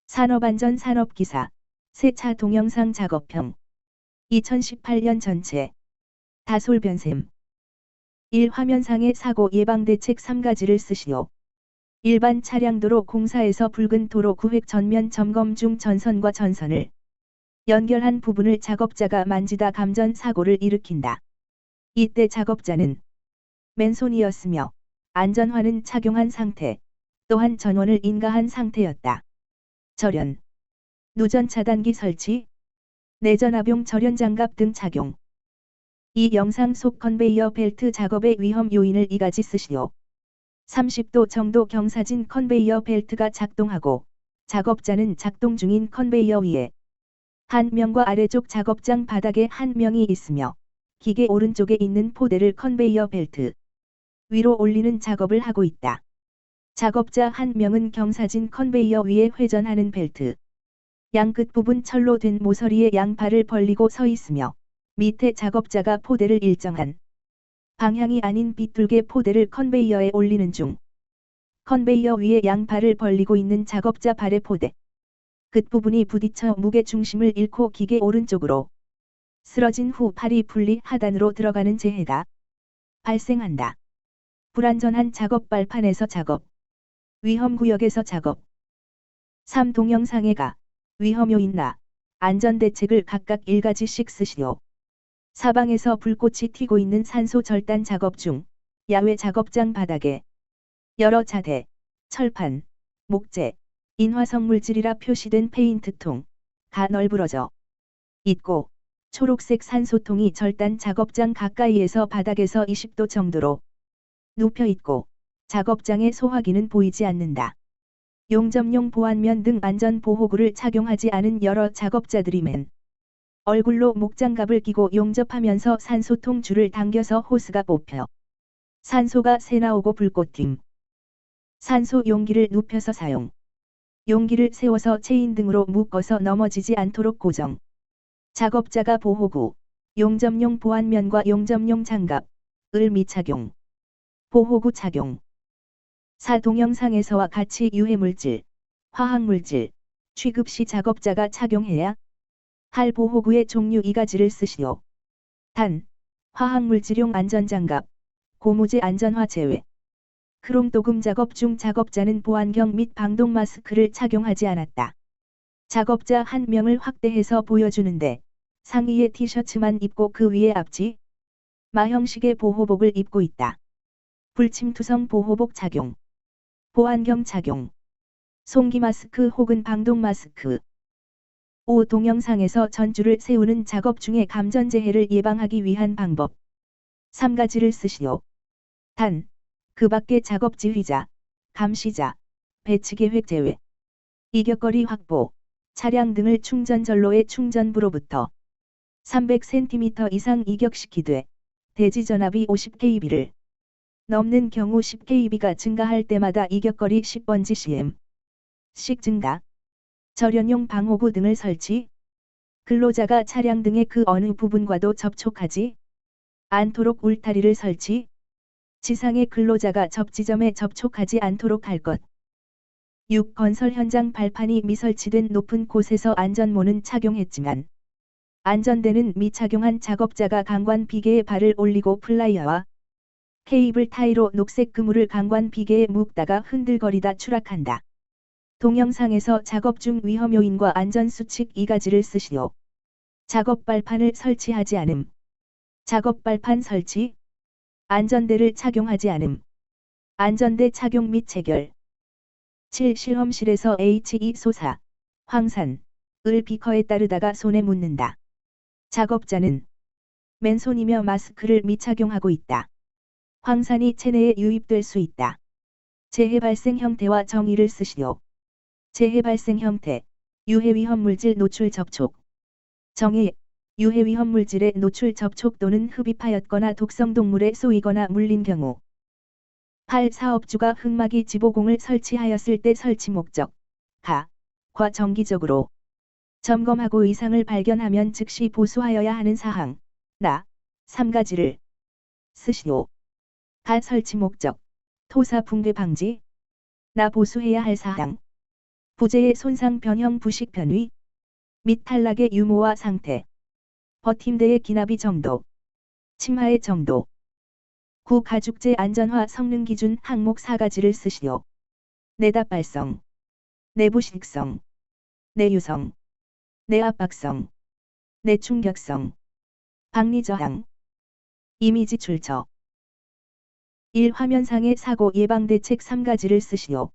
산업안전 산업기사 세차 동영상 작업형 2018년 전체 다솔 변셈 1. 화면상의 사고 예방대책 3가지를 쓰시오. 일반 차량 도로 공사에서 붉은 도로 구획 전면 점검 중 전선과 전선을 연결한 부분을 작업자가 만지다 감전 사고를 일으킨다. 이때 작업자는 맨손이었으며 안전화는 착용한 상태, 또한 전원을 인가한 상태였다. 절연, 누전 차단기 설치, 내전압용 절연 장갑 등 착용. 이 영상 속 컨베이어 벨트 작업의 위험 요인을 이가지 쓰시오. 30도 정도 경사진 컨베이어 벨트가 작동하고 작업자는 작동 중인 컨베이어 위에 한 명과 아래쪽 작업장 바닥에 한 명이 있으며 기계 오른쪽에 있는 포대를 컨베이어 벨트 위로 올리는 작업을 하고 있다. 작업자 한 명은 경사진 컨베이어 위에 회전하는 벨트 양 끝부분 철로 된 모서리에 양팔을 벌리고 서 있으며 밑에 작업자가 포대를 일정한 방향이 아닌 비뚤게 포대를 컨베이어에 올리는 중 컨베이어 위에 양팔을 벌리고 있는 작업자 발의 포대 끝부분이 부딪혀 무게 중심을 잃고 기계 오른쪽으로 쓰러진 후 팔이 분리 하단으로 들어가는 재해가 발생한다. 불안전한 작업 발판에서 작업, 위험구역에서 작업. 3. 동영상에 가, 위험 요인나, 안전대책을 각각 1가지씩 쓰시오. 사방에서 불꽃이 튀고 있는 산소 절단 작업 중, 야외 작업장 바닥에 여러 자대, 철판, 목재, 인화성 물질이라 표시된 페인트통, 가 널브러져 있고, 초록색 산소통이 절단 작업장 가까이에서 바닥에서 20도 정도로 눕혀 있고, 작업장의 소화기는 보이지 않는다. 용접용 보안면 등 안전보호구를 착용하지 않은 여러 작업자들이 맨 얼굴로 목장갑을 끼고 용접하면서 산소통 줄을 당겨서 호스가 뽑혀 산소가 새나오고 불꽃 튀임. 산소 용기를 눕혀서 사용. 용기를 세워서 체인 등으로 묶어서 넘어지지 않도록 고정. 작업자가 보호구, 용접용 보안면과 용접용 장갑을 미착용. 보호구 착용. 4. 동영상에서와 같이 유해물질, 화학물질, 취급 시 작업자가 착용해야 할 보호구의 종류 2가지를 쓰시오. 단, 화학물질용 안전장갑, 고무재 안전화 제외. 크롬 도금 작업 중 작업자는 보안경 및 방독 마스크를 착용하지 않았다. 작업자 한 명을 확대해서 보여주는데 상의에 티셔츠만 입고 그 위에 앞치 마 형식의 보호복을 입고 있다. 불침투성 보호복 착용. 보안경 착용. 송기 마스크 혹은 방독 마스크. 5. 동영상에서 전줄을 세우는 작업 중에 감전재해를 예방하기 위한 방법 3가지를 쓰시오. 단, 그 밖의 작업 지휘자, 감시자, 배치계획 제외. 이격거리 확보, 차량 등을 충전전로의 충전부로부터 300cm 이상 이격시키되 대지전압이 50kV를 넘는 경우 10kV가 증가할 때마다 이격거리 10번지 cm/씩 증가. 절연용 방호구 등을 설치. 근로자가 차량 등의 그 어느 부분과도 접촉하지 않도록 울타리를 설치. 지상의 근로자가 접지점에 접촉하지 않도록 할 것. 6. 건설 현장 발판이 미설치된 높은 곳에서 안전모는 착용했지만 안전대는 미착용한 작업자가 강관 비계에 발을 올리고 플라이어와 케이블 타이로 녹색 그물을 강관 비계에 묶다가 흔들거리다 추락한다. 동영상에서 작업 중 위험 요인과 안전수칙 2가지를 쓰시오. 작업 발판을 설치하지 않음. 작업 발판 설치. 안전대를 착용하지 않음. 안전대 착용 및 체결. 7. 실험실에서 H2소사, 황산을 비커에 따르다가 손에 묻는다. 작업자는 맨손이며 마스크를 미착용하고 있다. 황산이 체내에 유입될 수 있다. 재해 발생 형태와 정의를 쓰시오. 재해 발생 형태, 유해위험물질 노출 접촉. 정의, 유해위험물질의 노출 접촉 또는 흡입하였거나 독성동물에 쏘이거나 물린 경우. 8. 사업주가 흑마기 지보공을 설치하였을 때 설치 목적, 과 정기적으로 점검하고 이상을 발견하면 즉시 보수하여야 하는 사항, 3가지를 쓰시오. 설치 목적, 토사 붕괴 방지. 보수해야 할 사항. 부재의 손상 변형 부식 변위 및 탈락의 유무와 상태, 버팀대의 기나비 정도, 침하의 정도. 구 가죽재 안전화 성능 기준 항목 4가지를 쓰시오. 내답 발성, 내부식성, 내유성, 내압박성, 내충격성, 박리저항, 이미지 출처. 1. 화면상의 사고 예방 대책 3가지를 쓰시오.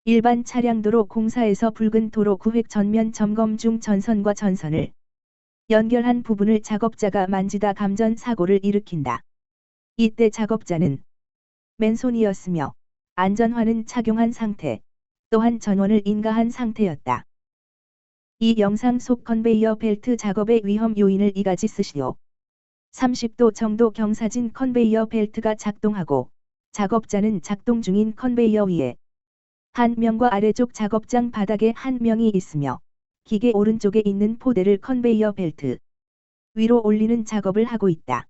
일반 차량 도로 공사에서 붉은 도로 구획 전면 점검 중 전선과 전선을 연결한 부분을 작업자가 만지다 감전 사고를 일으킨다. 이때 작업자는 맨손이었으며 안전화는 착용한 상태, 또한 전원을 인가한 상태였다. 이 영상 속 컨베이어 벨트 작업의 위험 요인을 이가지 쓰시오. 30도 정도 경사진 컨베이어 벨트가 작동하고 작업자는 작동 중인 컨베이어 위에 한 명과 아래쪽 작업장 바닥에 한 명이 있으며 기계 오른쪽에 있는 포대를 컨베이어 벨트 위로 올리는 작업을 하고 있다.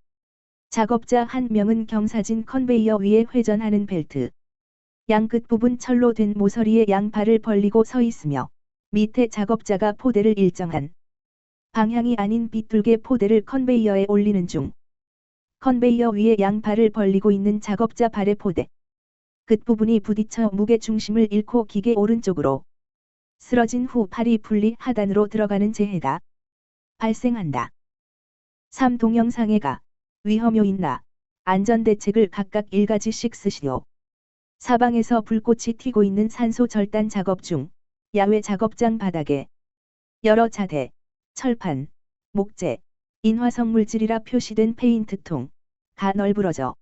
작업자 한 명은 경사진 컨베이어 위에 회전하는 벨트 양 끝부분 철로 된 모서리에 양팔을 벌리고 서 있으며 밑에 작업자가 포대를 일정한 방향이 아닌 비뚤게 포대를 컨베이어에 올리는 중 컨베이어 위에 양팔을 벌리고 있는 작업자 발의 포대 끝부분이 부딪혀 무게 중심을 잃고 기계 오른쪽으로 쓰러진 후 팔이 분리 하단으로 들어가는 재해가 발생한다. 3. 동영상에가 위험 요인나 안전 대책을 각각 1가지씩 쓰시오. 사방에서 불꽃이 튀고 있는 산소 절단 작업 중 야외 작업장 바닥에 여러 자대, 철판, 목재, 인화성 물질이라 표시된 페인트통, 가 널브러져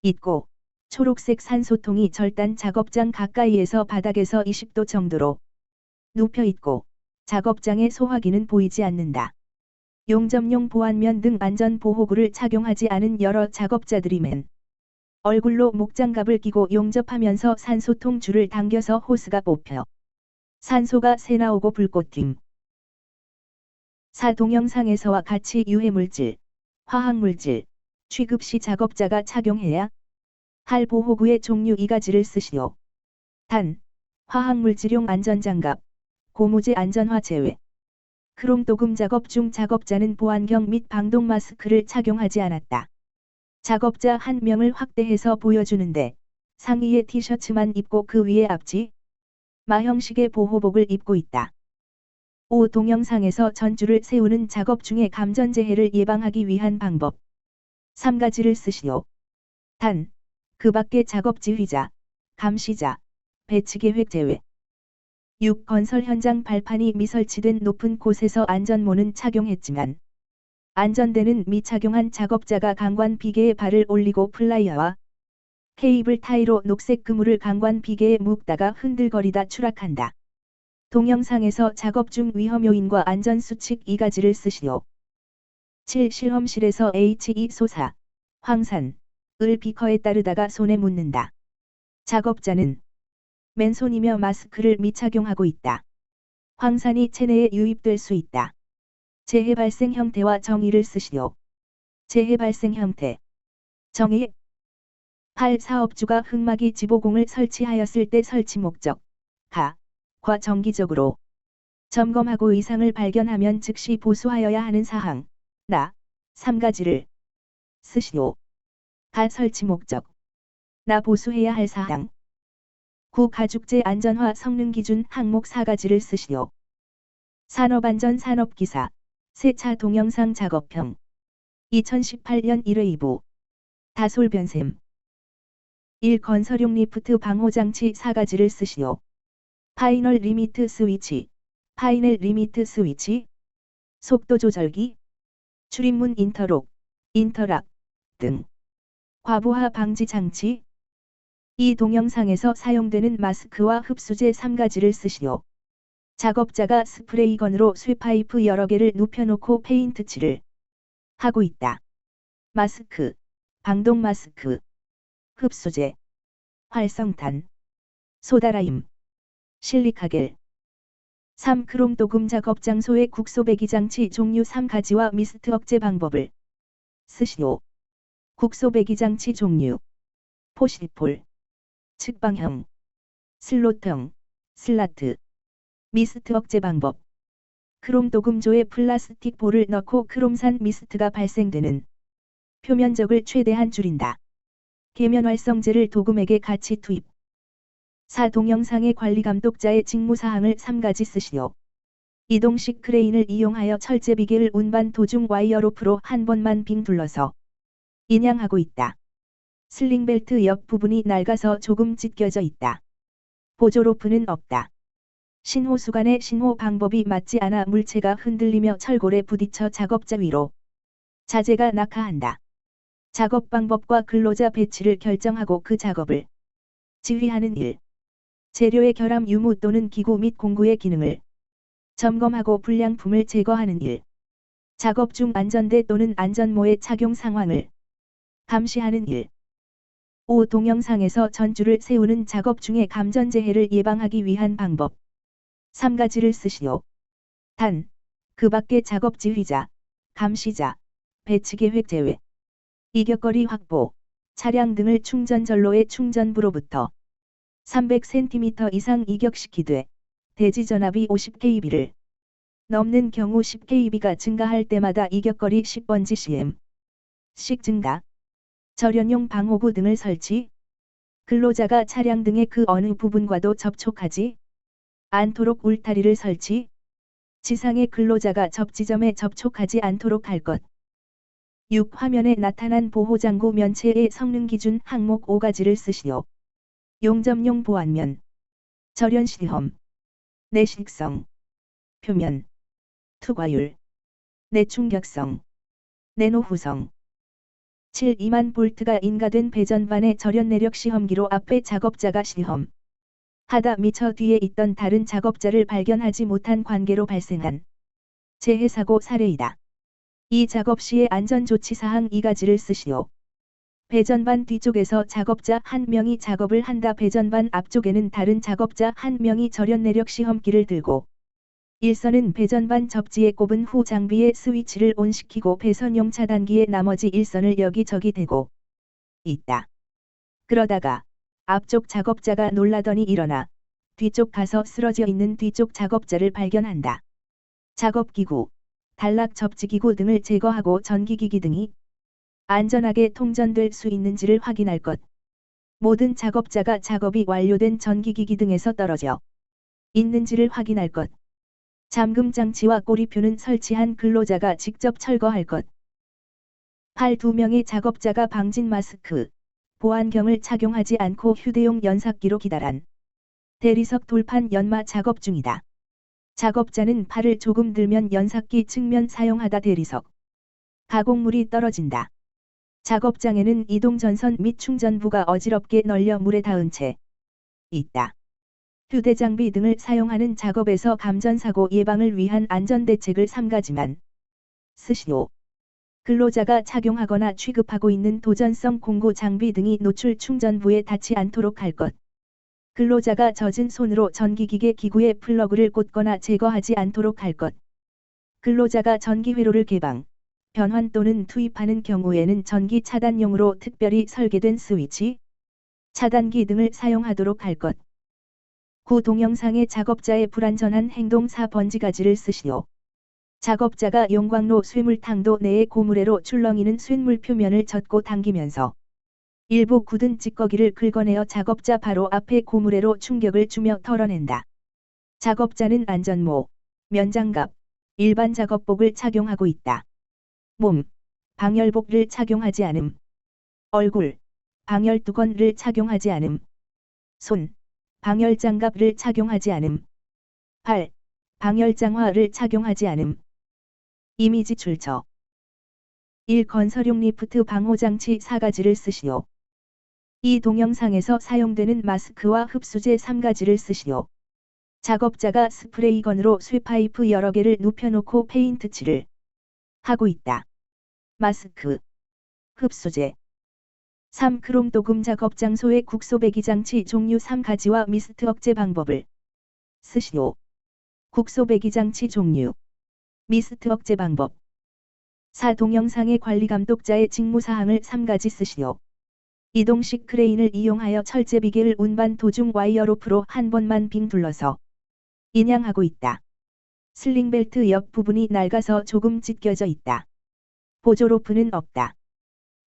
있고 초록색 산소통이 절단 작업장 가까이에서 바닥에서 20도 정도로 눕혀 있고 작업장의 소화기는 보이지 않는다. 용접용 보안면 등 안전보호구를 착용하지 않은 여러 작업자들이 맨 얼굴로 목장갑을 끼고 용접하면서 산소통 줄을 당겨서 호스가 뽑혀 산소가 새나오고 불꽃팀. 4. 동영상에서와 같이 유해물질, 화학물질, 취급 시 작업자가 착용해야 할 보호구의 종류 2가지를 쓰시오. 단, 화학물질용 안전장갑, 고무재 안전화 제외. 크롬 도금 작업 중 작업자는 보안경 및 방독 마스크를 착용하지 않았다. 작업자 한 명을 확대해서 보여주는데 상의에 티셔츠만 입고 그 위에 앞치 마 형식의 보호복을 입고 있다. 5. 동영상에서 전주를 세우는 작업 중에 감전재해를 예방하기 위한 방법 3가지를 쓰시오. 단, 그 밖의 작업 지휘자, 감시자, 배치계획 제외. 6. 건설 현장 발판이 미설치된 높은 곳에서 안전모는 착용했지만 안전대는 미착용한 작업자가 강관 비계에 발을 올리고 플라이어와 케이블 타이로 녹색 그물을 강관 비계에 묶다가 흔들거리다 추락한다. 동영상에서 작업 중 위험 요인과 안전수칙 2가지를 쓰시오. 7. 실험실에서 H2소사, 황산, 을 비커에 따르다가 손에 묻는다. 작업자는 맨손이며 마스크를 미착용하고 있다. 황산이 체내에 유입될 수 있다. 재해 발생 형태와 정의를 쓰시오. 재해 발생 형태. 정의. 8. 사업주가 흙막이 지보공을 설치하였을 때 설치 목적, 과 정기적으로 점검하고 이상을 발견하면 즉시 보수하여야 하는 사항, 3가지를 쓰시오. 설치 목적, 보수해야 할 사항. 9. 가죽재 안전화 성능 기준 항목 4가지를 쓰시오. 산업안전 산업기사, 세차 동영상 작업형. 2018년 1회 2부. 다솔변샘. 1. 건설용 리프트 방호장치 4가지를 쓰시오. 파이널 리미트 스위치, 파이널 리미트 스위치, 속도 조절기, 출입문 인터록, 인터락 등. 과부하 방지 장치. 이 동영상에서 사용되는 마스크와 흡수제 3가지를 쓰시오. 작업자가 스프레이건으로 쇠파이프 여러 개를 눕혀놓고 페인트 칠을 하고 있다. 마스크, 방독 마스크, 흡수제, 활성탄, 소다라임, 실리카겔. 3. 크롬 도금 작업 장소의 국소 배기 장치 종류 3가지와 미스트 억제 방법을 쓰시오. 국소 배기 장치 종류. 포실폴, 측방형, 슬롯형, 슬라트. 미스트 억제 방법. 크롬 도금조에 플라스틱 볼을 넣고 크롬산 미스트가 발생되는 표면적을 최대한 줄인다. 계면활성제를 도금액에 같이 투입. 4. 동영상의 관리감독자의 직무사항을 3가지 쓰시오. 이동식 크레인을 이용하여 철제 비계를 운반 도중 와이어로프로 한 번만 빙 둘러서 인양하고 있다. 슬링벨트 옆 부분이 낡아서 조금 찢겨져 있다. 보조로프는 없다. 신호수간의 신호 방법이 맞지 않아 물체가 흔들리며 철골에 부딪혀 작업자 위로 자재가 낙하한다. 작업 방법과 근로자 배치를 결정하고 그 작업을 지휘하는 일. 재료의 결함 유무 또는 기구 및 공구의 기능을 점검하고 불량품을 제거하는 일. 작업 중 안전대 또는 안전모의 착용 상황을 감시하는 일. 5. 동영상에서 전주를 세우는 작업 중에 감전재해를 예방하기 위한 방법. 3가지를 쓰시오. 단, 그 밖의 작업 지휘자, 감시자, 배치계획 제외. 이격거리 확보, 차량 등을 충전전로의 충전부로부터 300cm 이상 이격시키되 대지전압이 50kV를 넘는 경우 10kV가 증가할 때마다 이격거리 10번지 cm/씩 증가. 절연용 방호구 등을 설치. 근로자가 차량 등의 그 어느 부분과도 접촉하지 않도록 울타리를 설치. 지상의 근로자가 접지점에 접촉하지 않도록 할 것. 6. 화면에 나타난 보호장구 면체의 성능 기준 항목 5가지를 쓰시오. 용접용 보안면, 절연시험, 내식성, 표면, 투과율, 내충격성, 내노후성. 7. 2만 볼트가 인가된 배전반의 절연 내력 시험기로 앞에 작업자가 시험 하다 미처 뒤에 있던 다른 작업자를 발견하지 못한 관계로 발생한 재해사고 사례이다. 이 작업 시의 안전조치사항 2가지를 쓰시오. 배전반 뒤쪽에서 작업자 1명이 작업을 한다. 배전반 앞쪽에는 다른 작업자 1명이 절연 내력 시험기를 들고 일선은 배전반 접지에 꼽은 후 장비의 스위치를 온시키고 배선용 차단기에 나머지 일선을 여기저기 대고 있다. 그러다가 앞쪽 작업자가 놀라더니 일어나 뒤쪽 가서 쓰러져 있는 뒤쪽 작업자를 발견한다. 작업기구, 단락 접지기구 등을 제거하고 전기기기 등이 안전하게 통전될 수 있는지를 확인할 것. 모든 작업자가 작업이 완료된 전기기기 등에서 떨어져 있는지를 확인할 것. 잠금 장치와 꼬리표는 설치한 근로자가 직접 철거할 것. 8. 2명의 작업자가 방진 마스크, 보안경을 착용하지 않고 휴대용 연삭기로 기다란 대리석 돌판 연마 작업 중이다. 작업자는 팔을 조금 들면 연삭기 측면 사용하다 대리석 가공물이 떨어진다. 작업장에는 이동 전선 및 충전부가 어지럽게 널려 물에 닿은 채 있다. 휴대장비 등을 사용하는 작업에서 감전사고 예방을 위한 안전대책을 3가지만 쓰시오. 근로자가 착용하거나 취급하고 있는 도전성 공구 장비 등이 노출 충전부에 닿지 않도록 할 것. 근로자가 젖은 손으로 전기기계 기구에 플러그를 꽂거나 제거하지 않도록 할 것. 근로자가 전기회로를 개방, 변환 또는 투입하는 경우에는 전기 차단용으로 특별히 설계된 스위치, 차단기 등을 사용하도록 할 것. 9. 동영상의 작업자의 불안전한 행동 4번지가지를 쓰시오. 작업자가 용광로 쇠물탕도 내에 고무래로 출렁이는 쇳물 표면을 젓고 당기면서 일부 굳은 찌꺼기를 긁어내어 작업자 바로 앞에 고무래로 충격을 주며 털어낸다. 작업자는 안전모, 면장갑, 일반 작업복을 착용하고 있다. 몸, 방열복을 착용하지 않음. 얼굴, 방열두건을 착용하지 않음. 손, 방열장갑을 착용하지 않음. 발, 방열장화를 착용하지 않음. 이미지 출처. 1. 건설용 리프트 방호장치 4가지를 쓰시오. 이 동영상에서 사용되는 마스크와 흡수제 3가지를 쓰시오. 작업자가 스프레이건으로 쇠파이프 여러 개를 눕혀놓고 페인트 칠을 하고 있다. 마스크, 흡수제. 3. 크롬 도금 작업 장소의 국소 배기장치 종류 3가지와 미스트 억제 방법을 쓰시오. 국소 배기장치 종류, 미스트 억제 방법. 4. 동영상의 관리감독자의 직무사항을 3가지 쓰시오. 이동식 크레인을 이용하여 철제 비계를 운반 도중 와이어로프로 한 번만 빙 둘러서 인양하고 있다. 슬링벨트 옆 부분이 낡아서 조금 찢겨져 있다. 보조 로프는 없다.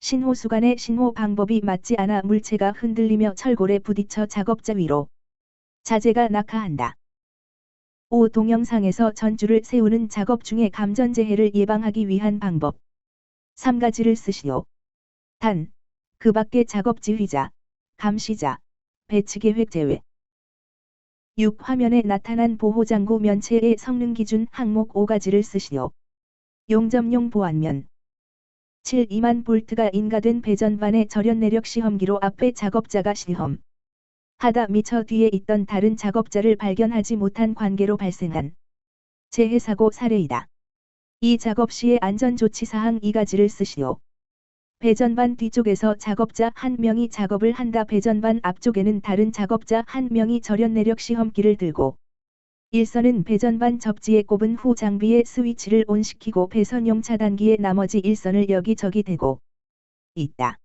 신호수간의 신호 방법이 맞지 않아 물체가 흔들리며 철골에 부딪혀 작업자 위로 자재가 낙하한다. 5. 동영상에서 전주를 세우는 작업 중에 감전재해를 예방하기 위한 방법 3가지를 쓰시오. 단, 그 밖의 작업 지휘자, 감시자, 배치계획 제외. 6. 화면에 나타난 보호장구 면체의 성능 기준 항목 5가지를 쓰시오. 용접용 보안면 7. 2만 볼트가 인가된 배전반의 절연 내력 시험기로 앞에 작업자가 시험 하다 미처 뒤에 있던 다른 작업자를 발견하지 못한 관계로 발생한 재해사고 사례이다. 이 작업 시의 안전조치사항 2가지를 쓰시오. 배전반 뒤쪽에서 작업자 1명이 작업을 한다. 배전반 앞쪽에는 다른 작업자 1명이 절연 내력 시험기를 들고 일선은 배전반 접지에 꼽은 후 장비의 스위치를 온시키고 배선용 차단기에 나머지 일선을 여기저기 대고 있다.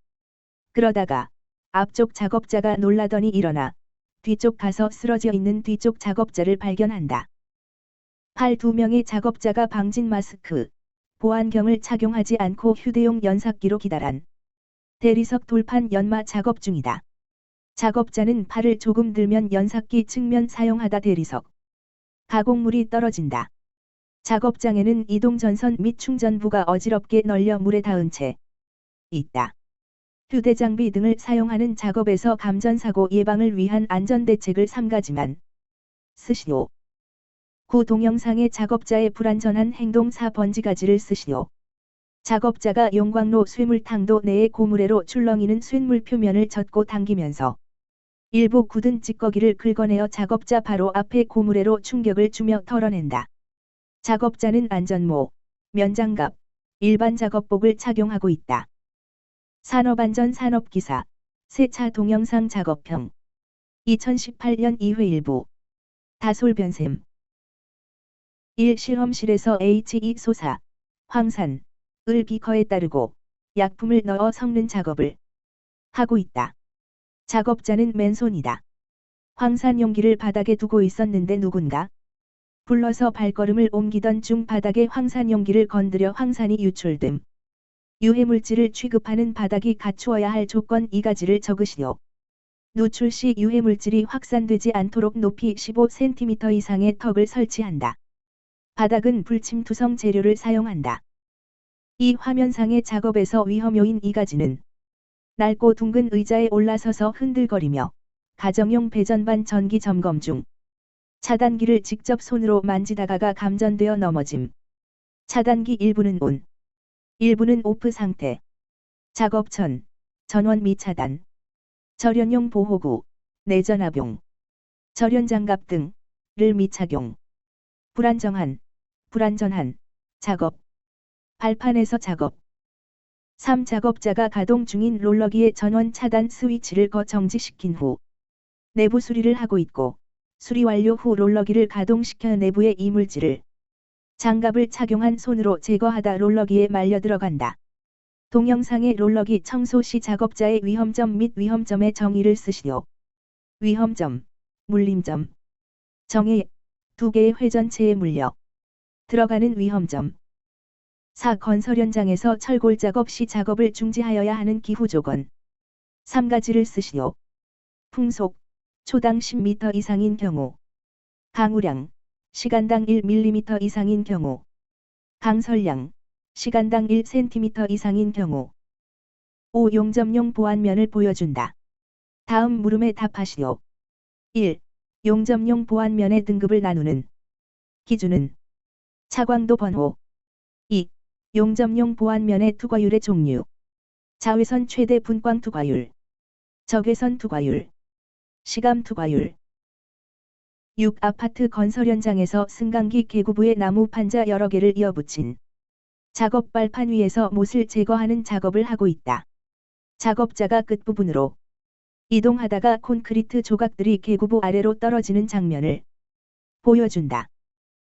그러다가 앞쪽 작업자가 놀라더니 일어나 뒤쪽 가서 쓰러져 있는 뒤쪽 작업자를 발견한다. 8. 2명의 작업자가 방진 마스크, 보안경을 착용하지 않고 휴대용 연삭기로 기다란 대리석 돌판 연마 작업 중이다. 작업자는 팔을 조금 들면 연삭기 측면 사용하다 대리석 가공물이 떨어진다. 작업장에는 이동 전선 및 충전부가 어지럽게 널려 물에 닿은 채 있다. 휴대장비 등을 사용하는 작업에서 감전사고 예방을 위한 안전대책을 3가지만 쓰시오. 9. 동영상의 작업자의 불안전한 행동 4번지가지를 쓰시오. 작업자가 용광로 쇠물탕도 내에 고무래로 출렁이는 쇳물 표면을 젓고 당기면서 일부 굳은 찌꺼기를 긁어내어 작업자 바로 앞에 고무래로 충격을 주며 털어낸다. 작업자는 안전모, 면장갑, 일반 작업복을 착용하고 있다. 산업안전 산업기사, 세차 동영상 작업형 2018년 2회 일부 다솔변샘 1. 실험실에서 HE 소사, 황산, 을 비커에 따르고 약품을 넣어 섞는 작업을 하고 있다. 작업자는 맨손이다. 황산 용기를 바닥에 두고 있었는데 누군가 불러서 발걸음을 옮기던 중 바닥에 황산 용기를 건드려 황산이 유출됨. 유해물질을 취급하는 바닥이 갖추어야 할 조건 2가지를 적으시오. 누출 시 유해물질이 확산되지 않도록 높이 15cm 이상의 턱을 설치한다. 바닥은 불침투성 재료를 사용한다. 이 화면상의 작업에서 위험요인 2가지는 낡고 둥근 의자에 올라서서 흔들거리며 가정용 배전반 전기 점검 중 차단기를 직접 손으로 만지다가가 감전되어 넘어짐. 차단기 일부는 온, 일부는 오프 상태. 작업 전, 전원 미차단. 절연용 보호구, 내전압용, 절연장갑 등을 미착용. 불안전한, 작업. 발판에서 작업. 3. 작업자가 가동 중인 롤러기의 전원 차단 스위치를 정지시킨 후 내부 수리를 하고 있고 수리 완료 후 롤러기를 가동시켜 내부의 이물질을 장갑을 착용한 손으로 제거하다 롤러기에 말려 들어간다. 동영상의 롤러기 청소 시 작업자의 위험점 및 위험점의 정의를 쓰시오. 위험점, 물림점, 정의, 2개의 회전체에 물려 들어가는 위험점. 4. 건설 현장에서 철골 작업 시 작업을 중지하여야 하는 기후조건 3가지를 쓰시오. 풍속, 초당 10m 이상인 경우. 강우량, 시간당 1mm 이상인 경우. 강설량, 시간당 1cm 이상인 경우. 5. 용접용 보안면을 보여준다. 다음 물음에 답하시오. 1. 용접용 보안면의 등급을 나누는 기준은 차광도 번호. 2. 용접용 보안면의 투과율의 종류. 자외선 최대 분광 투과율, 적외선 투과율, 시감 투과율. 6. 아파트 건설 현장에서 승강기 계구부에 나무 판자 여러 개를 이어붙인 작업 발판 위에서 못을 제거하는 작업을 하고 있다. 작업자가 끝부분으로 이동하다가 콘크리트 조각들이 계구부 아래로 떨어지는 장면을 보여준다.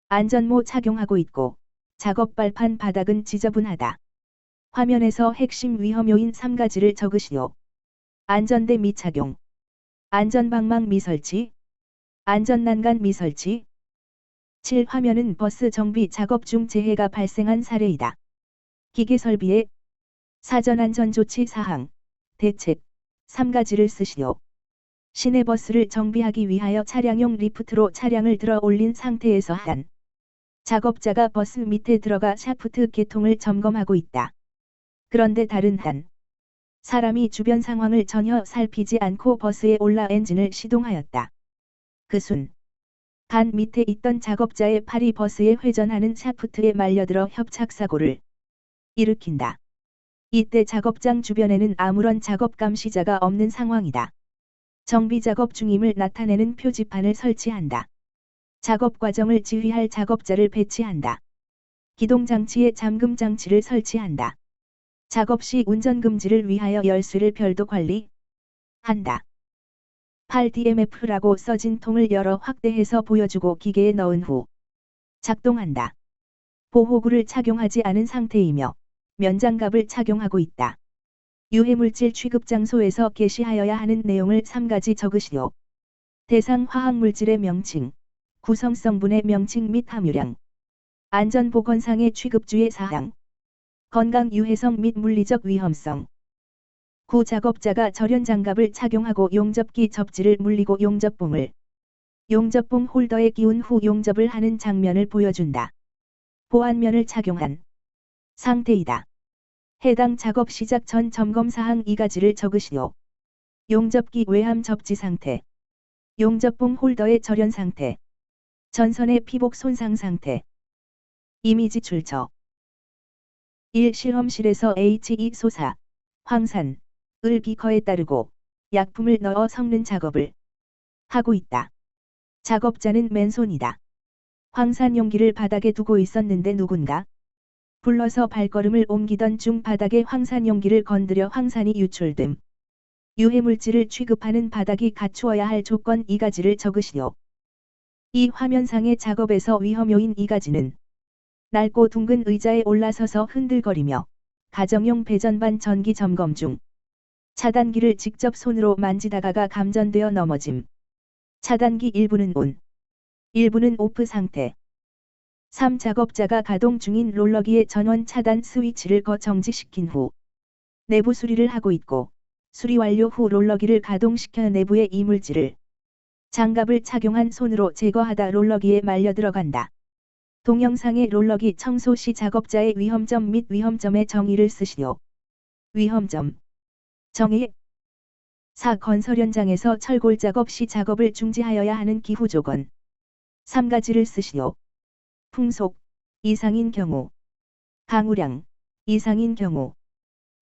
안전모 착용하고 있고 작업 발판 바닥은 지저분하다. 화면에서 핵심 위험요인 3가지를 적으시오. 안전대 미착용, 안전방망 미설치, 안전난간 미설치, 7화면은 버스 정비 작업 중 재해가 발생한 사례이다. 기계 설비에 사전 안전 조치 사항, 대책 3가지를 쓰시오. 시내버스를 정비하기 위하여 차량용 리프트로 차량을 들어 올린 상태에서 한 작업자가 버스 밑에 들어가 샤프트 계통을 점검하고 있다. 그런데 다른 한 사람이 주변 상황을 전혀 살피지 않고 버스에 올라 엔진을 시동하였다. 그 순간 밑에 있던 작업자의 팔이 버스에 회전하는 샤프트에 말려들어 협착사고를 일으킨다. 이때 작업장 주변에는 아무런 작업 감시자가 없는 상황이다. 정비 작업 중임을 나타내는 표지판을 설치한다. 작업 과정을 지휘할 작업자를 배치한다. 기동장치에 잠금장치를 설치한다. 작업 시 운전금지를 위하여 열쇠를 별도 관리한다. 8DMF라고 써진 통을 열어 확대해서 보여주고 기계에 넣은 후 작동한다. 보호구를 착용하지 않은 상태이며 면장갑을 착용하고 있다. 유해물질 취급 장소에서 게시하여야 하는 내용을 3가지 적으시오. 대상 화학물질의 명칭, 구성성분의 명칭 및 함유량, 안전보건상의 취급주의 사항, 건강 유해성 및 물리적 위험성. 작업자가 절연장갑을 착용하고 용접기 접지를 물리고 용접봉 홀더에 끼운 후 용접을 하는 장면을 보여준다. 보안면을 착용한 상태이다. 해당 작업 시작 전 점검사항 2가지를 적으시오. 용접기 외함 접지 상태, 용접봉 홀더의 절연 상태, 전선의 피복 손상 상태. 이미지 출처 1. 실험실에서 H2 소사, 황산, 을 비커에 따르고 약품을 넣어 섞는 작업을 하고 있다. 작업자는 맨손이다. 황산 용기를 바닥에 두고 있었는데 누군가 불러서 발걸음을 옮기던 중 바닥에 황산 용기를 건드려 황산이 유출됨. 유해물질을 취급하는 바닥이 갖추어야 할 조건 2가지를 적으시오. 이 화면상의 작업에서 위험요인 2가지는 낡고 둥근 의자에 올라서서 흔들거리며 가정용 배전반 전기 점검 중 차단기를 직접 손으로 만지다가가 감전되어 넘어짐. 차단기 일부는 온, 일부는 오프 상태. 3. 작업자가 가동 중인 롤러기의 전원 차단 스위치를 정지시킨 후 내부 수리를 하고 있고 수리 완료 후 롤러기를 가동시켜 내부의 이물질을 장갑을 착용한 손으로 제거하다 롤러기에 말려 들어간다. 동영상의 롤러기 청소 시 작업자의 위험점 및 위험점의 정의를 쓰시오. 위험점 정의 4. 건설 현장에서 철골 작업 시 작업을 중지하여야 하는 기후 조건 3가지를 쓰시오. 풍속 이상인 경우, 강우량 이상인 경우,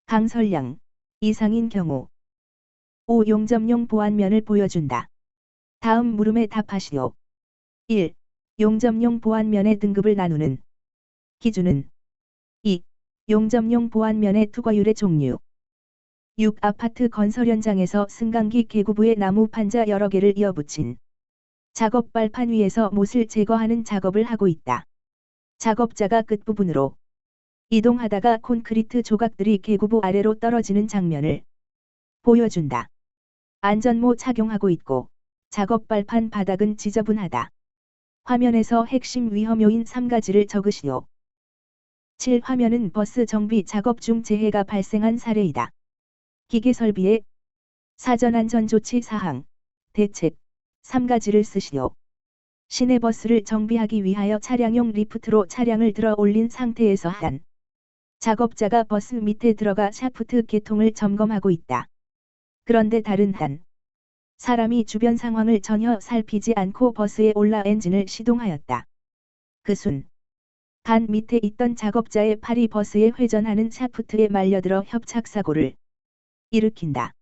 강설량 이상인 경우. 5. 용접용 보안면을 보여준다. 다음 물음에 답하시오. 1. 용접용 보안면의 등급을 나누는 기준은 2. 용접용 보안면의 투과율의 종류. 6. 아파트 건설 현장에서 승강기 계구부에 나무 판자 여러 개를 이어붙인 작업 발판 위에서 못을 제거하는 작업을 하고 있다. 작업자가 끝부분으로 이동하다가 콘크리트 조각들이 계구부 아래로 떨어지는 장면을 보여준다. 안전모 착용하고 있고 작업 발판 바닥은 지저분하다. 화면에서 핵심 위험요인 3가지를 적으시오. 7. 화면은 버스 정비 작업 중 재해가 발생한 사례이다. 기계 설비에 사전 안전 조치 사항, 대책 3가지를 쓰시오. 시내버스를 정비하기 위하여 차량용 리프트로 차량을 들어 올린 상태에서 한 작업자가 버스 밑에 들어가 샤프트 계통을 점검하고 있다. 그런데 다른 한 사람이 주변 상황을 전혀 살피지 않고 버스에 올라 엔진을 시동하였다. 그 순간 밑에 있던 작업자의 팔이 버스에 회전하는 샤프트에 말려들어 협착사고를 일으킨다.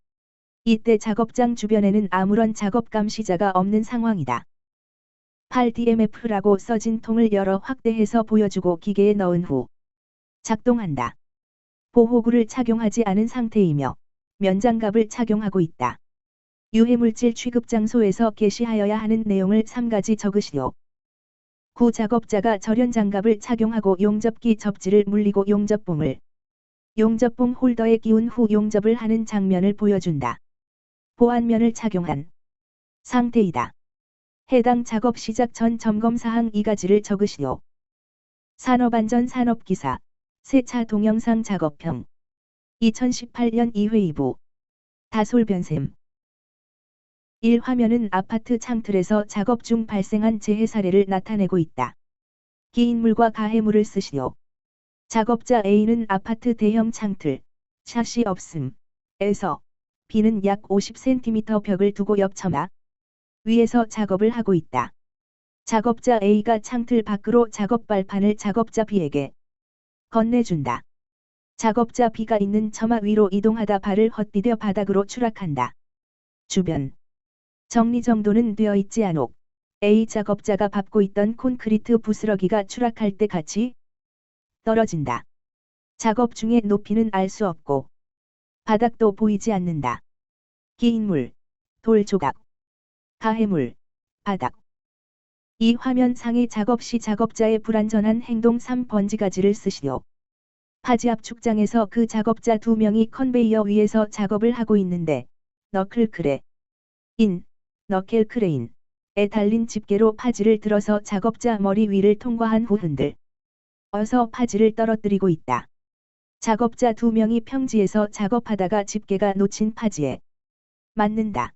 이때 작업장 주변에는 아무런 작업 감시자가 없는 상황이다. 8DMF라고 써진 통을 열어 확대해서 보여주고 기계에 넣은 후 작동한다. 보호구를 착용하지 않은 상태이며 면장갑을 착용하고 있다. 유해물질 취급 장소에서 게시하여야 하는 내용을 3가지 적으시오. 작업자가 절연장갑을 착용하고 용접기 접지를 물리고 용접봉 홀더에 끼운 후 용접을 하는 장면을 보여준다. 보안면을 착용한 상태이다. 해당 작업 시작 전 점검사항 2가지를 적으시오. 산업안전 산업기사 세차 동영상 작업형 2018년 2회 2부 다솔변샘 1. 화면은 아파트 창틀에서 작업 중 발생한 재해 사례를 나타내고 있다. 기인물과 가해물을 쓰시오. 작업자 A는 아파트 대형 창틀, 샷이 없음, 에서 B는 약 50cm 벽을 두고 옆 처마 위에서 작업을 하고 있다. 작업자 A가 창틀 밖으로 작업 발판을 작업자 B에게 건네준다. 작업자 B가 있는 처마 위로 이동하다 발을 헛디뎌 바닥으로 추락한다. 주변 정리정돈은 되어 있지 않옥. A 작업자가 밟고 있던 콘크리트 부스러기가 추락할 때 같이 떨어진다. 작업 중에 높이는 알 수 없고 바닥도 보이지 않는다. 기인물, 돌 조각, 가해물, 바닥. 이 화면 상의 작업 시 작업자의 불안전한 행동 3번지가지를 쓰시오. 파지 압축장에서 그 작업자 2명이 컨베이어 위에서 작업을 하고 있는데 너클크레인, 너켈크레인에 달린 집게로 파지를 들어서 작업자 머리 위를 통과한 후 어서 파지를 떨어뜨리고 있다. 작업자 2명이 평지에서 작업하다가 집게가 놓친 파지에 맞는다.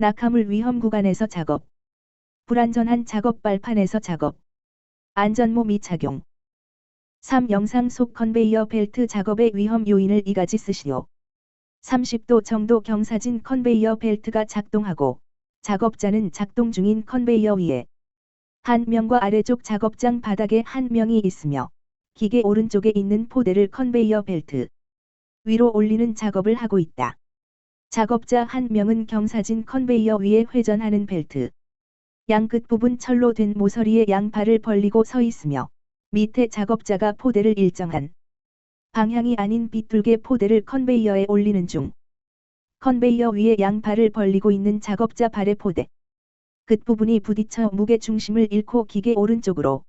낙하물 위험 구간에서 작업. 불안전한 작업 발판에서 작업. 안전모 미착용. 3. 영상 속 컨베이어 벨트 작업의 위험 요인을 2가지 쓰시오. 30도 정도 경사진 컨베이어 벨트가 작동하고 작업자는 작동 중인 컨베이어 위에 한 명과 아래쪽 작업장 바닥에 한 명이 있으며 기계 오른쪽에 있는 포대를 컨베이어 벨트 위로 올리는 작업을 하고 있다. 작업자 한 명은 경사진 컨베이어 위에 회전하는 벨트 양 끝부분 철로 된 모서리에 양팔을 벌리고 서 있으며 밑에 작업자가 포대를 일정한 방향이 아닌 비뚤게 포대를 컨베이어에 올리는 중 컨베이어 위에 양팔을 벌리고 있는 작업자 발의 포대 끝부분이 부딪혀 무게 중심을 잃고 기계 오른쪽으로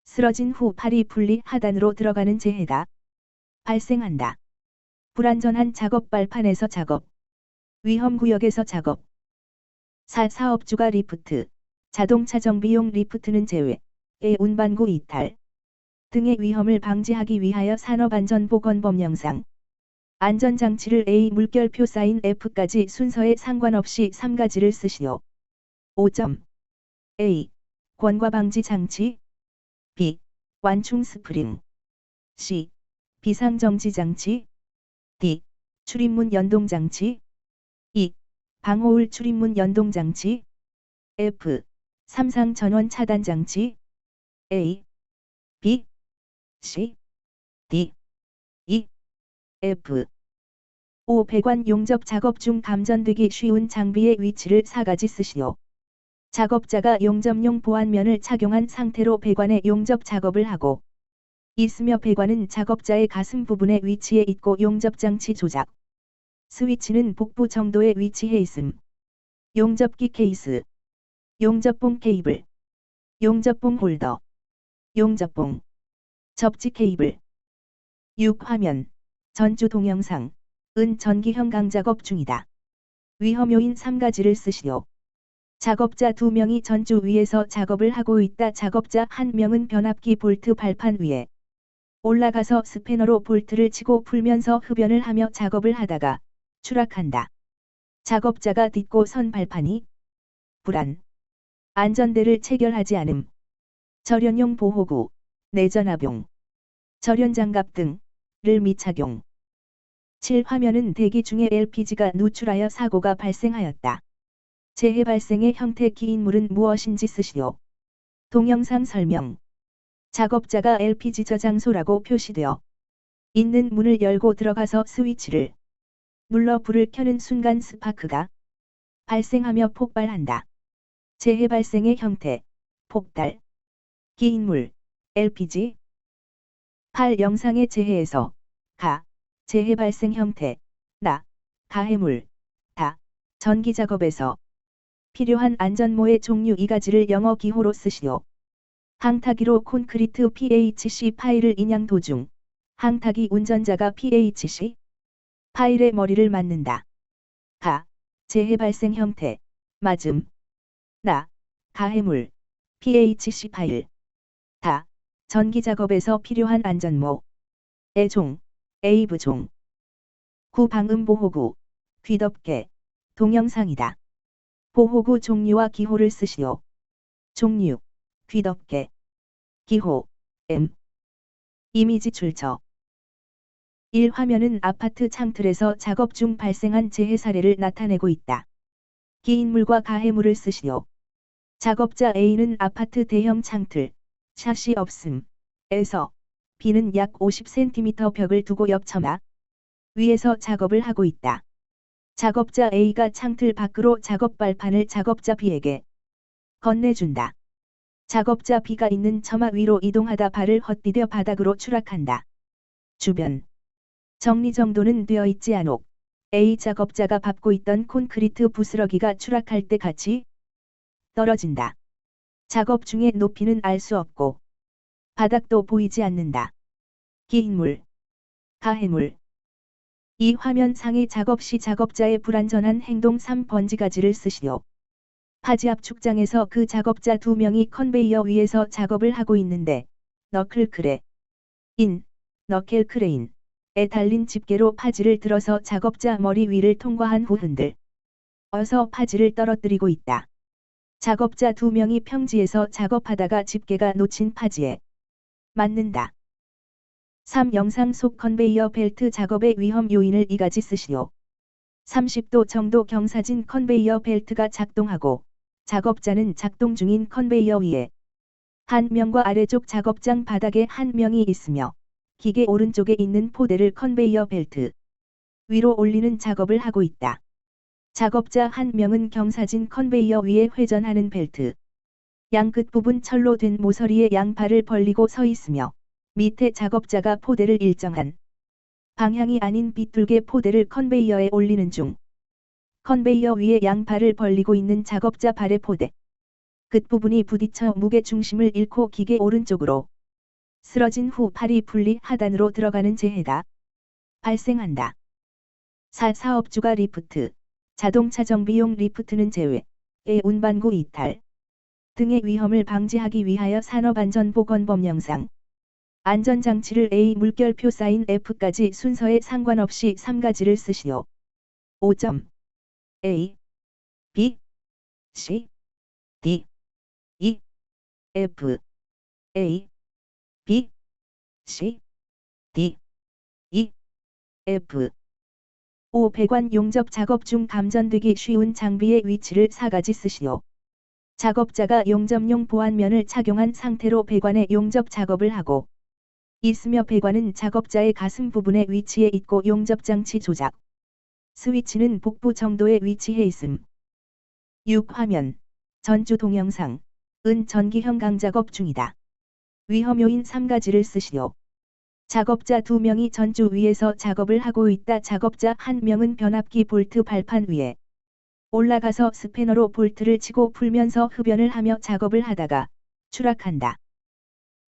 쓰러진 후 팔이 분리 하단으로 들어가는 재해가 발생한다. 불안전한 작업 발판에서 작업, 위험구역에서 작업. 4. 사업주가 리프트, 자동차 정비용 리프트는 제외, 운반구 이탈 등의 위험을 방지하기 위하여 산업안전보건법령상 안전장치를 A 물결표 사인 F까지 순서에 상관없이 3가지를 쓰시오. 5점. A. 권과 방지 장치 B. 완충 스프링 C. 비상정지 장치 D. 출입문 연동 장치 E. 방호울 출입문 연동 장치 F. 삼상 전원 차단 장치 A. B. C. D. E. F. 5. 배관 용접 작업 중 감전되기 쉬운 장비의 위치를 4가지 쓰시오. 작업자가 용접용 보안면을 착용한 상태로 배관의 용접 작업을 하고 있으며 배관은 작업자의 가슴 부분에 위치해 있고 용접장치 조작 스위치는 복부 정도에 위치해 있음. 용접기 케이스, 용접봉 케이블, 용접봉 홀더, 용접봉, 접지 케이블. 6. 화면, 전주 동영상, 은 전기형 강작업 중이다. 위험 요인 3가지를 쓰시오. 작업자 2명이 전주 위에서 작업을 하고 있다. 작업자 1명은 변압기 볼트 발판 위에 올라가서 스패너로 볼트를 치고 풀면서 흡연을 하며 작업을 하다가 추락한다. 작업자가 딛고 선 발판이 불안, 안전대를 체결하지 않음, 절연용 보호구, 내전압용, 절연장갑 등을 미착용. 7. 화면은 대기 중에 LPG가 누출하여 사고가 발생하였다. 재해 발생의 형태 기인물은 무엇인지 쓰시오. 동영상 설명. 작업자가 LPG 저장소라고 표시되어 있는 문을 열고 들어가서 스위치를 눌러 불을 켜는 순간 스파크가 발생하며 폭발한다. 재해 발생의 형태, 폭발, 기인물, LPG. 8. 영상의 재해에서 재해 발생 형태, 가해물, 전기 작업에서 필요한 안전모의 종류 2가지를 영어 기호로 쓰시오. 항타기로 콘크리트 PHC 파일을 인양 도중 항타기 운전자가 PHC 파일의 머리를 맞는다. 재해 발생 형태, 맞음. 가해물, PHC 파일. 다. 전기 작업에서 필요한 안전모. A종, A부종. 구방음 보호구, 귀덮개, 동영상이다. 보호구 종류와 기호를 쓰시오. 종류, 귀덮개. 기호, M. 이미지 출처. 1. 화면은 아파트 창틀에서 작업 중 발생한 재해 사례를 나타내고 있다. 기인물과 가해물을 쓰시오. 작업자 A는 아파트 대형 창틀, 샷이 없음, 에서 B는 약 50cm 벽을 두고 옆처마 위에서 작업을 하고 있다. 작업자 A가 창틀 밖으로 작업 발판을 작업자 B에게 건네준다. 작업자 B가 있는 처마 위로 이동하다 발을 헛디뎌 바닥으로 추락한다. 주변 정리정돈은 되어 있지 않옥. A 작업자가 밟고 있던 콘크리트 부스러기가 추락할 때 같이 떨어진다. 작업 중에 높이는 알 수 없고 바닥도 보이지 않는다. 기인물, 가해물. 이 화면상의 작업 시 작업자의 불안전한 행동 3번지가지를 쓰시오. 파지 압축장에서 그 작업자 2명이 컨베이어 위에서 작업을 하고 있는데 너클 크레인에 달린 집게로 파지를 들어서 작업자 머리 위를 통과한 후 어서 파지를 떨어뜨리고 있다. 작업자 2명이 평지에서 작업하다가 집게가 놓친 파지에 맞는다. 3. 영상 속 컨베이어 벨트 작업의 위험 요인을 이가지 쓰시오. 30도 정도 경사진 컨베이어 벨트가 작동하고 작업자는 작동 중인 컨베이어 위에 한 명과 아래쪽 작업장 바닥에 한 명이 있으며 기계 오른쪽에 있는 포대를 컨베이어 벨트 위로 올리는 작업을 하고 있다. 작업자 한 명은 경사진 컨베이어 위에 회전하는 벨트 양 끝부분 철로 된 모서리에 양팔을 벌리고 서 있으며 밑에 작업자가 포대를 일정한 방향이 아닌 비뚤게 포대를 컨베이어에 올리는 중 컨베이어 위에 양팔을 벌리고 있는 작업자 발의 포대 끝부분이 부딪혀 무게 중심을 잃고 기계 오른쪽으로 쓰러진 후 팔이 분리 하단으로 들어가는 재해가 발생한다. 4. 사업주가 리프트, 자동차 정비용 리프트는 제외, 운반구 이탈 등의 위험을 방지하기 위하여 산업안전보건법 영상 안전장치를 A 물결표 사인 F까지 순서에 상관없이 3가지를 쓰시오. 5점 A, B, C, D, E, F, A, B, C, D, E, F. 5. 배관 용접 작업 중 감전되기 쉬운 장비의 위치를 4가지 쓰시오. 작업자가 용접용 보안면을 착용한 상태로 배관의 용접 작업을 하고 있으며 배관은 작업자의 가슴 부분에 위치해 있고 용접장치 조작 스위치는 복부 정도에 위치해 있음. 6. 화면 전주 동영상 은 전기형 강작업 중이다. 위험 요인 3가지를 쓰시오. 작업자 2명이 전주 위에서 작업을 하고 있다. 작업자 1명은 변압기 볼트 발판 위에 올라가서 스패너로 볼트를 치고 풀면서 흡연을 하며 작업을 하다가 추락한다.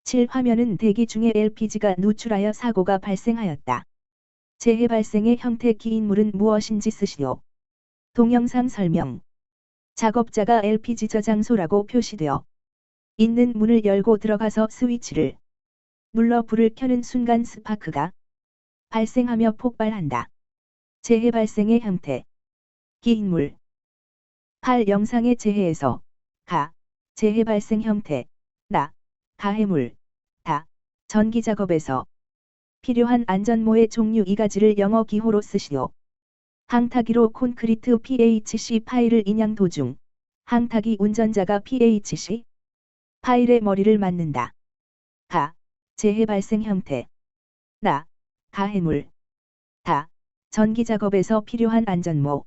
7. 화면은 대기 중에 LPG가 누출하여 사고가 발생하였다. 재해 발생의 형태 기인물은 무엇인지 쓰시오. 동영상 설명. 작업자가 LPG 저장소라고 표시되어 있는 문을 열고 들어가서 스위치를 눌러 불을 켜는 순간 스파크가 발생하며 폭발한다. 재해 발생의 형태. 기인물. 8. 영상의 재해에서 재해 발생 형태. 가해물. 전기 작업에서 필요한 안전모의 종류 2가지를 영어 기호로 쓰시오. 항타기로 콘크리트 PHC 파일을 인양 도중 항타기 운전자가 PHC 파일의 머리를 맞는다. 재해 발생 형태. 가해물. 전기 작업에서 필요한 안전모.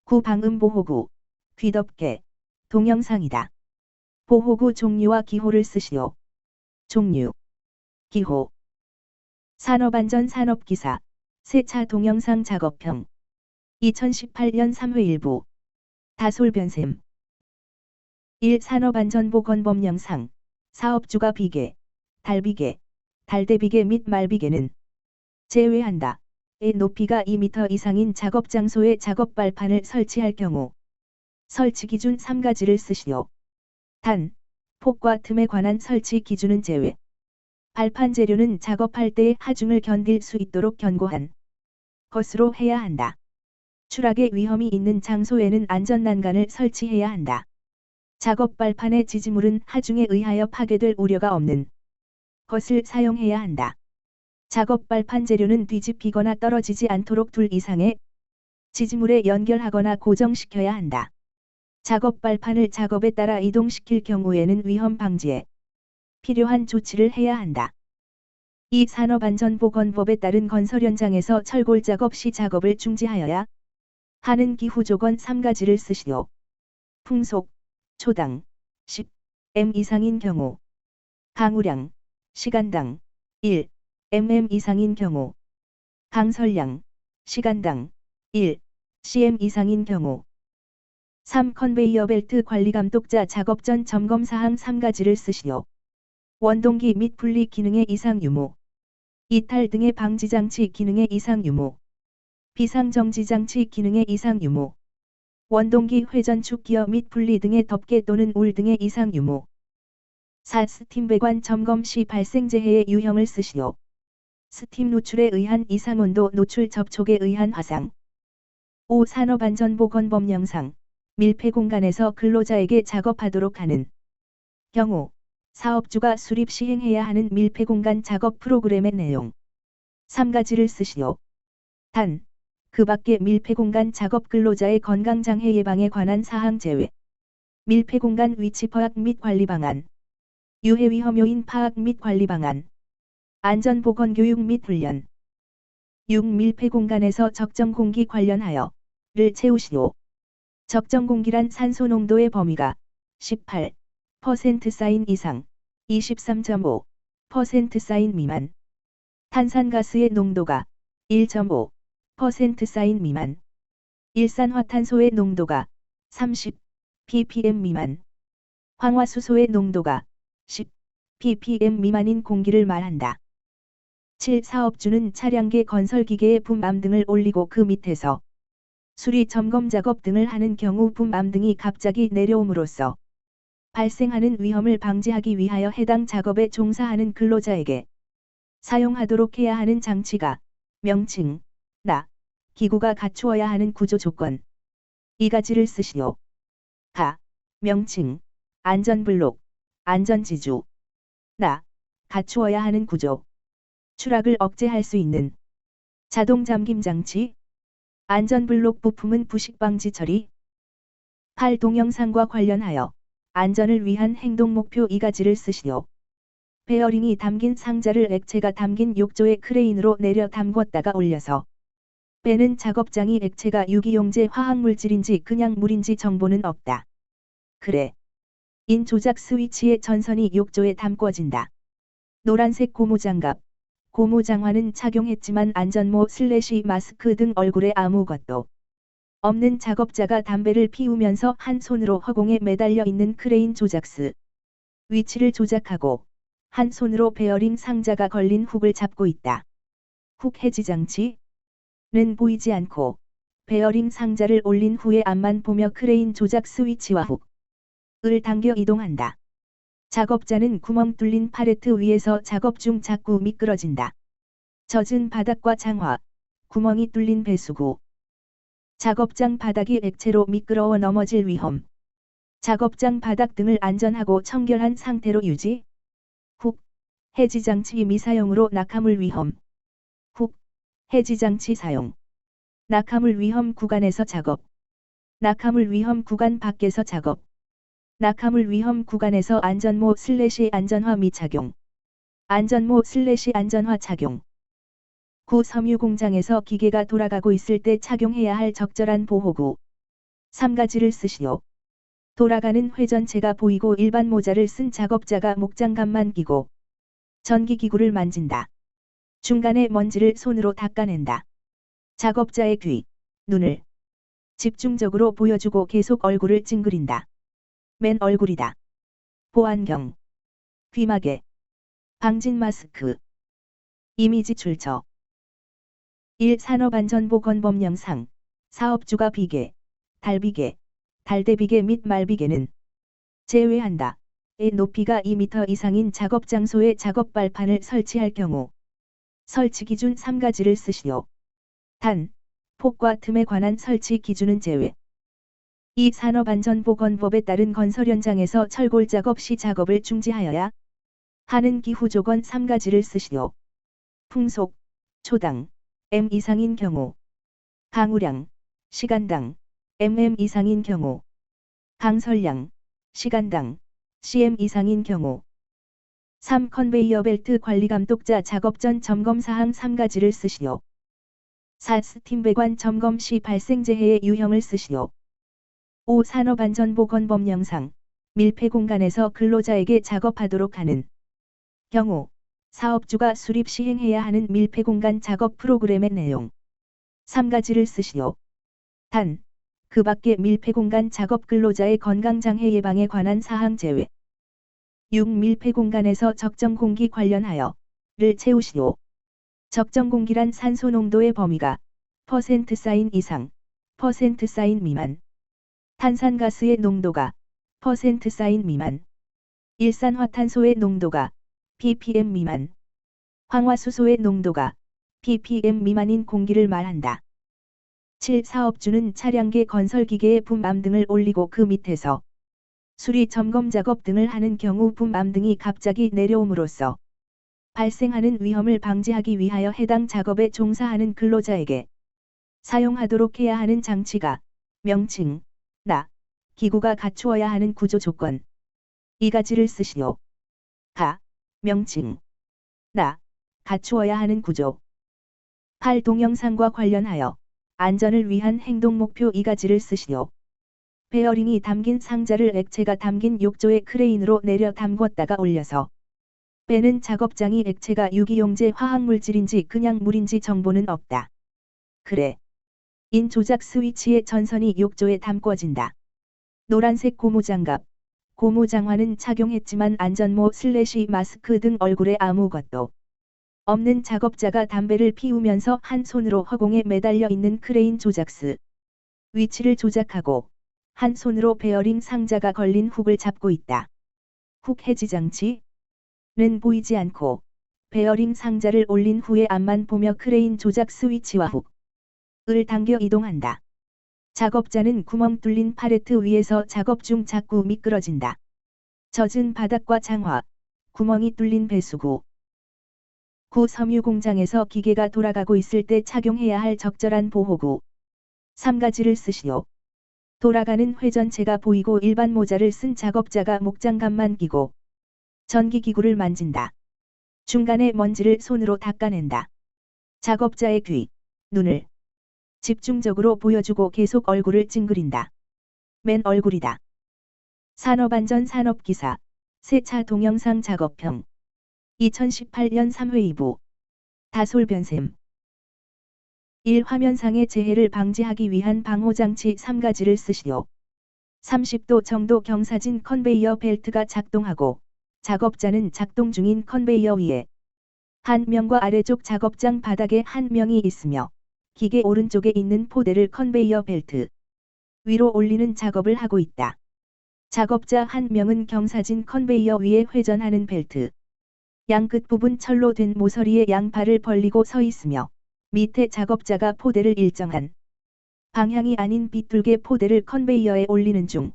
구방음 보호구, 귀덮개, 동영상이다. 보호구 종류와 기호를 쓰시오. 종류, 기호. 산업안전 산업기사, 세차 동영상 작업형. 2018년 3회 일부. 다솔변셈. 1. 산업안전보건법 영상. 사업주가 비계, 달비계, 달대비계 및 말비계는 제외한다. 의 높이가 2m 이상인 작업 장소에 작업 발판을 설치할 경우 설치 기준 3가지를 쓰시오. 단, 폭과 틈에 관한 설치 기준은 제외. 발판 재료는 작업할 때의 하중을 견딜 수 있도록 견고한 것으로 해야 한다. 추락의 위험이 있는 장소에는 안전난간을 설치해야 한다. 작업 발판의 지지물은 하중에 의하여 파괴될 우려가 없는 것을 사용해야 한다. 작업 발판 재료는 뒤집히거나 떨어지지 않도록 둘 이상의 지지물에 연결하거나 고정시켜야 한다. 작업 발판을 작업에 따라 이동시킬 경우에는 위험 방지에 필요한 조치를 해야 한다. 이 산업안전보건법에 따른 건설 현장에서 철골 작업 시 작업을 중지하여야 하는 기후조건 3가지를 쓰시오. 풍속, 초당, 10m 이상인 경우, 강우량, 시간당, 1mm 이상인 경우, 강설량, 시간당, 1cm 이상인 경우. 3. 컨베이어 벨트 관리 감독자 작업 전 점검 사항 3가지를 쓰시오. 원동기 및 분리 기능의 이상 유무, 이탈 등의 방지 장치 기능의 이상 유무, 비상정지 장치 기능의 이상 유무, 원동기 회전축 기어 및 분리 등의 덮개 또는 울 등의 이상 유무. 4. 스팀 배관 점검 시 발생 재해의 유형을 쓰시오. 스팀 노출에 의한 이상온도 노출 접촉에 의한 화상. 5. 산업안전보건법 영상. 밀폐 공간에서 근로자에게 작업하도록 하는 경우, 사업주가 수립 시행해야 하는 밀폐 공간 작업 프로그램의 내용. 3가지를 쓰시오. 단, 그 밖에 밀폐 공간 작업 근로자의 건강장애 예방에 관한 사항 제외. 밀폐 공간 위치 파악 및 관리 방안. 유해 위험 요인 파악 및 관리 방안. 안전보건 교육 및 훈련. 6. 밀폐 공간에서 적정 공기 관련하여 를 채우시오. 적정 공기란 산소 농도의 범위가 18% 사인 이상, 23.5% 사인 미만. 탄산가스의 농도가 1.5% 사인 미만. 일산화탄소의 농도가 30 ppm 미만. 황화수소의 농도가 10 ppm 미만인 공기를 말한다. 7. 사업주는 차량계 건설기계의 붐암 등을 올리고 그 밑에서 수리 점검 작업 등을 하는 경우 붐암 등이 갑자기 내려옴으로써 발생하는 위험을 방지하기 위하여 해당 작업에 종사하는 근로자에게 사용하도록 해야 하는 장치가 명칭, 기구가 갖추어야 하는 구조 조건. 2가지를 쓰시오. 명칭, 안전블록, 안전지주. 갖추어야 하는 구조. 추락을 억제할 수 있는 자동 잠김 장치. 안전블록 부품은 부식방지 처리. 8. 동영상과 관련하여 안전을 위한 행동 목표 2가지를 쓰시오. 베어링이 담긴 상자를 액체가 담긴 욕조에 크레인으로 내려 담궜다가 올려서 빼는 작업장이 액체가 유기용제 화학물질인지 그냥 물인지 정보는 없다. 그래. 인 조작 스위치의 전선이 욕조에 담궈진다. 노란색 고무장갑, 고무장화는 착용했지만 안전모 / 마스크 등 얼굴에 아무것도 없는 작업자가 담배를 피우면서 한 손으로 허공에 매달려 있는 크레인 조작스 위치를 조작하고 한 손으로 베어링 상자가 걸린 훅을 잡고 있다. 훅 해지 장치는 보이지 않고 베어링 상자를 올린 후에 앞만 보며 크레인 조작 스위치와 훅을 당겨 이동한다. 작업자는 구멍 뚫린 팔레트 위에서 작업 중 자꾸 미끄러진다. 젖은 바닥과 장화, 구멍이 뚫린 배수구. 작업장 바닥이 액체로 미끄러워 넘어질 위험. 작업장 바닥 등을 안전하고 청결한 상태로 유지. 훅, 해지장치 미사용으로 낙하물 위험. 훅, 해지장치 사용. 낙하물 위험 구간에서 작업. 낙하물 위험 구간 밖에서 작업. 낙하물 위험 구간에서 안전모 / 안전화 미착용. 안전모 / 안전화 착용. 9. 섬유 공장에서 기계가 돌아가고 있을 때 착용해야 할 적절한 보호구. 3가지를 쓰시오. 돌아가는 회전체가 보이고 일반 모자를 쓴 작업자가 목장갑만 끼고 전기기구를 만진다. 중간에 먼지를 손으로 닦아낸다. 작업자의 귀, 눈을 집중적으로 보여주고 계속 얼굴을 찡그린다. 맨 얼굴이다. 보안경, 귀마개, 방진 마스크. 이미지 출처. 1. 산업안전보건법 영상. 사업주가 비계, 달비계, 달대비계 및 말비계는 제외한다. 의 높이가 2m 이상인 작업 장소에 작업 발판을 설치할 경우 설치 기준 3가지를 쓰시오. 단, 폭과 틈에 관한 설치 기준은 제외. 이 산업안전보건법에 따른 건설 현장에서 철골 작업 시 작업을 중지하여야 하는 기후 조건 3가지를 쓰시오. 풍속, 초당, m 이상인 경우. 강우량, 시간당, mm 이상인 경우. 강설량, 시간당, cm 이상인 경우. 3. 컨베이어 벨트 관리 감독자 작업 전 점검 사항 3가지를 쓰시오. 4. 스팀 배관 점검 시 발생재해의 유형을 쓰시오. 5. 산업안전보건법 영상, 밀폐 공간에서 근로자에게 작업하도록 하는 경우, 사업주가 수립 시행해야 하는 밀폐 공간 작업 프로그램의 내용 3가지를 쓰시오. 단, 그 밖의 밀폐 공간 작업 근로자의 건강장애 예방에 관한 사항 제외. 6. 밀폐 공간에서 적정 공기 관련하여를 채우시오. 적정 공기란 산소 농도의 범위가 %사인 이상, %사인 미만, 탄산가스의 농도가 %사인 미만, 일산화탄소의 농도가 ppm 미만, 황화수소의 농도가 ppm 미만인 공기를 말한다. 7. 사업주는 차량계 건설기계의 붐암 등을 올리고 그 밑에서 수리 점검 작업 등을 하는 경우 붐암 등이 갑자기 내려옴으로써 발생하는 위험을 방지하기 위하여 해당 작업에 종사하는 근로자에게 사용하도록 해야 하는 장치가 명칭, 나, 기구가 갖추어야 하는 구조 조건 2가지를 쓰시오. 가, 명칭, 나, 갖추어야 하는 구조. 8. 동영상과 관련하여 안전을 위한 행동 목표 2가지를 쓰시오. 베어링이 담긴 상자를 액체가 담긴 욕조에 크레인으로 내려 담궜다가 올려서 빼는 작업장이 액체가 유기용제 화학물질인지 그냥 물인지 정보는 없다. 그래. 인 조작 스위치의 전선이 욕조에 담궈진다. 노란색 고무장갑, 고무장화는 착용했지만 안전모 / 마스크 등 얼굴에 아무것도 없는 작업자가 담배를 피우면서 한 손으로 허공에 매달려 있는 크레인 조작스 위치를 조작하고 한 손으로 베어링 상자가 걸린 훅을 잡고 있다. 훅 해지 장치는 보이지 않고 베어링 상자를 올린 후에 앞만 보며 크레인 조작 스위치와 훅을 당겨 이동한다. 작업자는 구멍 뚫린 팔레트 위에서 작업 중 자꾸 미끄러진다. 젖은 바닥과 장화, 구멍이 뚫린 배수구. 구 섬유 공장에서 기계가 돌아가고 있을 때 착용해야 할 적절한 보호구 3가지를 쓰시오. 돌아가는 회전체가 보이고 일반 모자를 쓴 작업자가 목장갑만 끼고 전기기구를 만진다. 중간에 먼지를 손으로 닦아낸다. 작업자의 귀, 눈을 집중적으로 보여주고 계속 얼굴을 찡그린다. 맨 얼굴이다. 산업안전 산업기사, 세차 동영상 작업형 2018년 3회 2부 다솔변샘 1. 화면상의 재해를 방지하기 위한 방호장치 3가지를 쓰시오. 30도 정도 경사진 컨베이어 벨트가 작동하고 작업자는 작동 중인 컨베이어 위에 한 명과 아래쪽 작업장 바닥에 한 명이 있으며 기계 오른쪽에 있는 포대를 컨베이어 벨트 위로 올리는 작업을 하고 있다. 작업자 한 명은 경사진 컨베이어 위에 회전하는 벨트 양 끝부분 철로 된 모서리에 양팔을 벌리고 서 있으며 밑에 작업자가 포대를 일정한 방향이 아닌 비뚤게 포대를 컨베이어에 올리는 중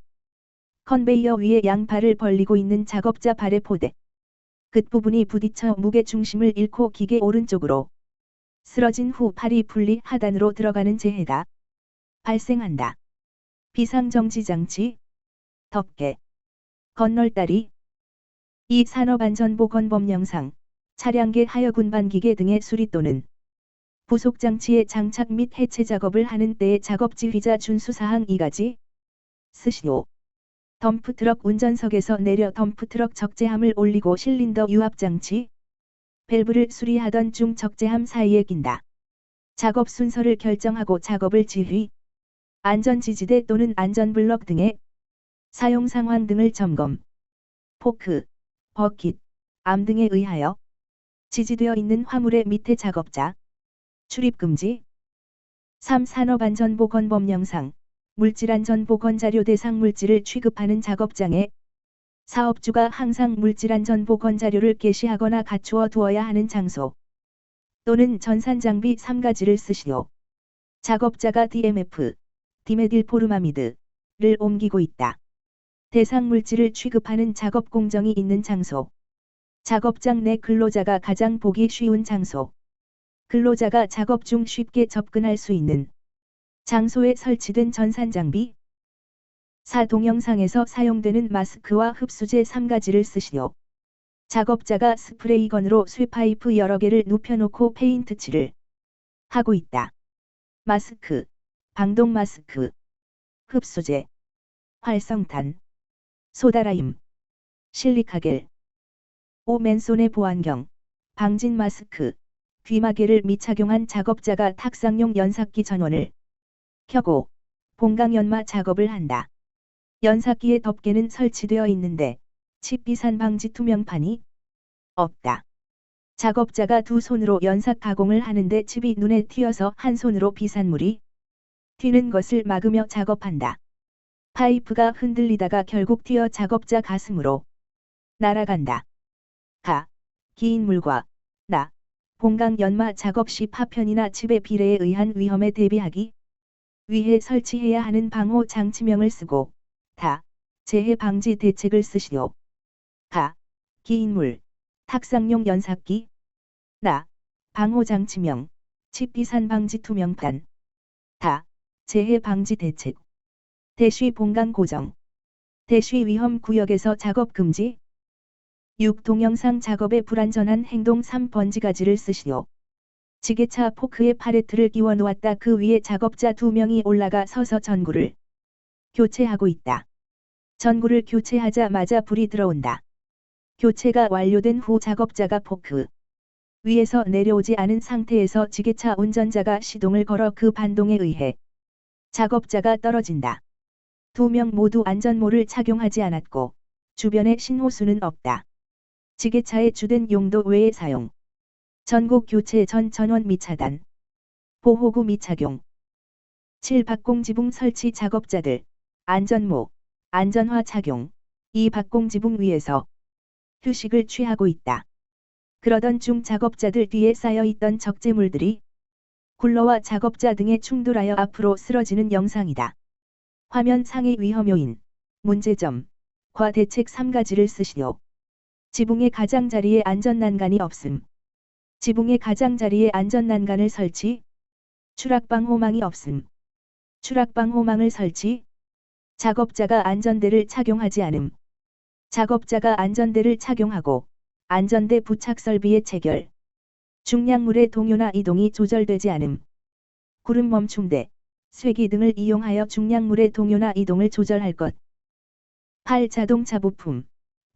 컨베이어 위에 양팔을 벌리고 있는 작업자 발의 포대 끝부분이 부딪혀 무게 중심을 잃고 기계 오른쪽으로 쓰러진 후 팔이 분리 하단으로 들어가는 재해가 발생한다. 비상정지장치, 덮개, 건널다리. 이 산업안전보건법 영상, 차량계 하여군반기계 등의 수리 또는 부속장치의 장착 및 해체 작업을 하는 때의 작업지휘자 준수사항 2가지 쓰시오. 덤프트럭 운전석에서 내려 덤프트럭 적재함을 올리고 실린더 유압장치, 밸브를 수리하던 중 적재함 사이에 낀다. 작업 순서를 결정하고 작업을 지휘, 안전지지대 또는 안전블럭 등의 사용 상황 등을 점검, 포크, 버킷, 암 등에 의하여 지지되어 있는 화물의 밑에 작업자, 출입금지. 3. 산업안전보건법 영상, 물질안전보건 자료 대상 물질을 취급하는 작업장에 사업주가 항상 물질안 전보 건자료를 게시하거나 갖추어 두어야 하는 장소 또는 전산장비 3가지를 쓰시오. 작업자가 DMF, 디메딜포르마미드를 옮기고 있다. 대상 물질을 취급하는 작업 공정이 있는 장소. 작업장 내 근로자가 가장 보기 쉬운 장소. 근로자가 작업 중 쉽게 접근할 수 있는 장소에 설치된 전산장비. 4. 동영상에서 사용되는 마스크와 흡수제 3가지를 쓰시오. 작업자가 스프레이건으로 쇠파이프 여러 개를 눕혀놓고 페인트 칠을 하고 있다. 마스크, 방독 마스크, 흡수제, 활성탄, 소다라임, 실리카겔. 5. 맨손의 보안경, 방진 마스크, 귀마개를 미착용한 작업자가 탁상용 연삭기 전원을 켜고 봉강연마 작업을 한다. 연삭기에 덮개는 설치되어 있는데 칩 비산 방지 투명판이 없다. 작업자가 두 손으로 연삭 가공을 하는데 칩이 눈에 튀어서 한 손으로 비산물이 튀는 것을 막으며 작업한다. 파이프가 흔들리다가 결국 튀어 작업자 가슴으로 날아간다. 긴 물과 봉강 연마 작업 시 파편이나 칩의 비례에 의한 위험에 대비하기 위해 설치해야 하는 방호 장치명을 쓰고 재해 방지 대책을 쓰시오. 긴 물, 탁상용 연삭기, 방호 장치명, 칩 비산 방지 투명판, 재해 방지 대책. 대쉬 봉강 고정. 대쉬 위험 구역에서 작업 금지. 6. 동영상 작업에 불안전한 행동 3번지가지를 쓰시오. 지게차 포크에 팔레트를 끼워 놓았다. 그 위에 작업자 2명이 올라가 서서 전구를 교체하고 있다. 전구를 교체하자마자 불이 들어온다. 교체가 완료된 후 작업자가 포크 위에서 내려오지 않은 상태에서 지게차 운전자가 시동을 걸어 그 반동에 의해 작업자가 떨어진다. 2명 모두 안전모를 착용하지 않았고 주변에 신호수는 없다. 지게차의 주된 용도 외에 사용. 전구 교체 전 전원 미차단. 보호구 미착용. 7. 박공지붕 설치 작업자들. 안전모, 안전화 착용. 이 박공지붕 위에서 휴식을 취하고 있다. 그러던 중 작업자들 뒤에 쌓여있던 적재물들이 굴러와 작업자 등에 충돌하여 앞으로 쓰러지는 영상이다. 화면 상의 위험 요인, 문제점, 과 대책 3가지를 쓰시오. 지붕의 가장자리에 안전난간이 없음. 지붕의 가장자리에 안전난간을 설치. 추락방호망이 없음. 추락방호망을 설치. 작업자가 안전대를 착용하지 않음. 작업자가 안전대를 착용하고 안전대 부착 설비의 체결. 중량물의 동요나 이동이 조절되지 않음. 구름 멈춤대, 쇠기 등을 이용하여 중량물의 동요나 이동을 조절할 것. 8. 자동차 부품,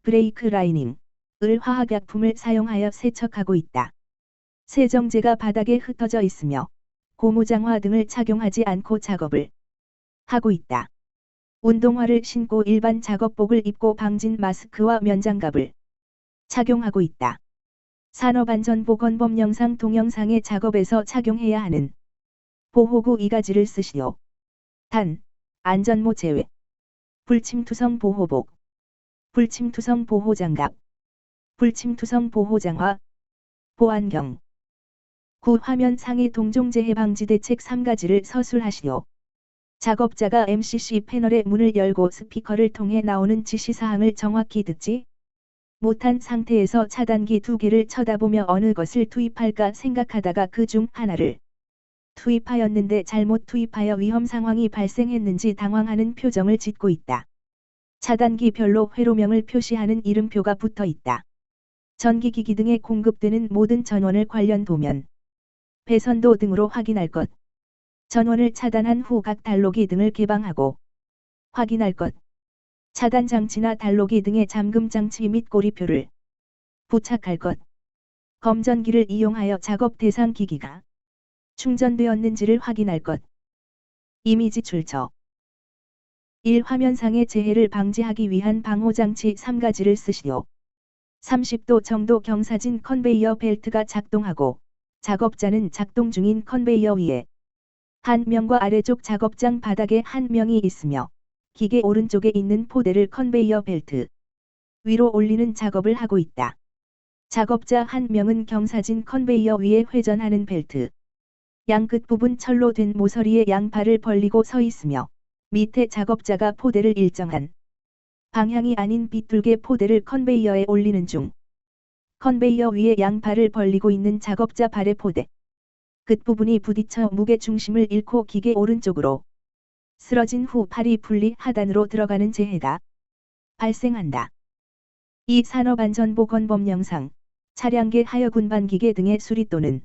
브레이크 라이닝, 을 화학약품을 사용하여 세척하고 있다. 세정제가 바닥에 흩어져 있으며 고무장화 등을 착용하지 않고 작업을 하고 있다. 운동화를 신고 일반 작업복을 입고 방진 마스크와 면장갑을 착용하고 있다. 산업안전보건법 영상 동영상의 작업에서 착용해야 하는 보호구 2가지를 쓰시오. 단, 안전모 제외. 불침투성 보호복, 불침투성 보호장갑, 불침투성 보호장화, 보안경. 9. 화면 상의 동종재해 방지 대책 3가지를 서술하시오. 작업자가 MCC 패널의 문을 열고 스피커를 통해 나오는 지시사항을 정확히 듣지 못한 상태에서 차단기 2개를 쳐다보며 어느 것을 투입할까 생각하다가 그 중 하나를 투입하였는데 잘못 투입하여 위험 상황이 발생했는지 당황하는 표정을 짓고 있다. 차단기별로 회로명을 표시하는 이름표가 붙어 있다. 전기기기 등에 공급되는 모든 전원을 관련 도면, 배선도 등으로 확인할 것. 전원을 차단한 후 각 단로기 등을 개방하고 확인할 것. 차단 장치나 단로기 등의 잠금 장치 및 고리표를 부착할 것. 검전기를 이용하여 작업 대상 기기가 충전되었는지를 확인할 것. 이미지 출처. 1. 화면상의 재해를 방지하기 위한 방호장치 3가지를 쓰시오. 30도 정도 경사진 컨베이어 벨트가 작동하고 작업자는 작동 중인 컨베이어 위에 한 명과 아래쪽 작업장 바닥에 한 명이 있으며 기계 오른쪽에 있는 포대를 컨베이어 벨트 위로 올리는 작업을 하고 있다. 작업자 한 명은 경사진 컨베이어 위에 회전하는 벨트, 양 끝부분 철로 된 모서리에 양팔을 벌리고 서 있으며 밑에 작업자가 포대를 일정한 방향이 아닌 비뚤게 포대를 컨베이어에 올리는 중. 컨베이어 위에 양팔을 벌리고 있는 작업자 발의 포대 끝부분이 부딪혀 무게 중심을 잃고 기계 오른쪽으로 쓰러진 후 팔이 분리 하단으로 들어가는 재해가 발생한다. 이 산업안전보건법 영상, 차량계 하여군반 기계 등의 수리 또는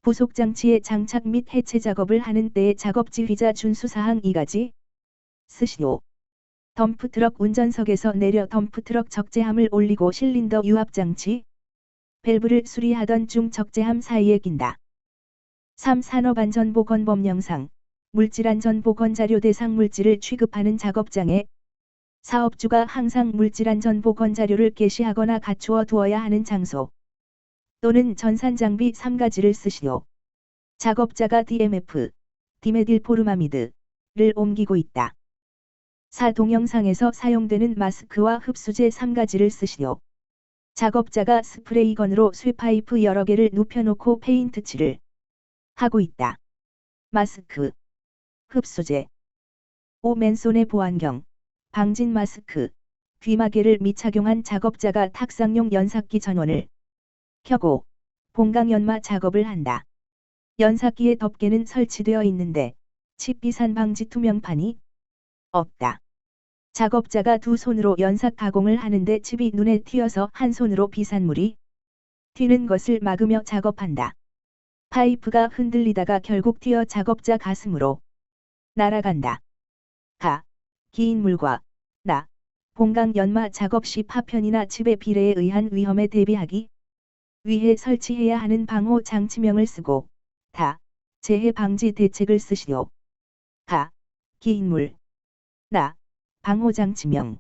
부속 장치의 장착 및 해체 작업을 하는 때의 작업 지휘자 준수사항 2가지 쓰시오. 덤프트럭 운전석에서 내려 덤프트럭 적재함을 올리고 실린더 유압 장치, 밸브를 수리하던 중 적재함 사이에 낀다. 3. 산업안전보건법 영상, 물질안전보건자료 대상 물질을 취급하는 작업장에 사업주가 항상 물질안전보건자료를 게시하거나 갖추어 두어야 하는 장소 또는 전산장비 3가지를 쓰시오. 작업자가 DMF, 디메딜포르마미드를 옮기고 있다. 4. 동영상에서 사용되는 마스크와 흡수제 3가지를 쓰시오. 작업자가 스프레이건으로 쇠파이프 여러 개를 눕혀놓고 페인트 칠을 하고 있다. 마스크, 흡수제. 5. 맨손의 보안경, 방진 마스크, 귀마개를 미착용한 작업자가 탁상용 연삭기 전원을 켜고 봉강연마 작업을 한다. 연삭기의 덮개는 설치되어 있는데 칩 비산 방지 투명판이 없다. 작업자가 두 손으로 연삭 가공을 하는데 칩이 눈에 튀어서 한 손으로 비산물이 튀는 것을 막으며 작업한다. 파이프가 흔들리다가 결국 튀어 작업자 가슴으로 날아간다. 긴 물과 봉강 연마 작업 시 파편이나 칩의 비례에 의한 위험에 대비하기 위해 설치해야 하는 방호 장치명을 쓰고 재해 방지 대책을 쓰시오. 긴 물, 방호 장치명,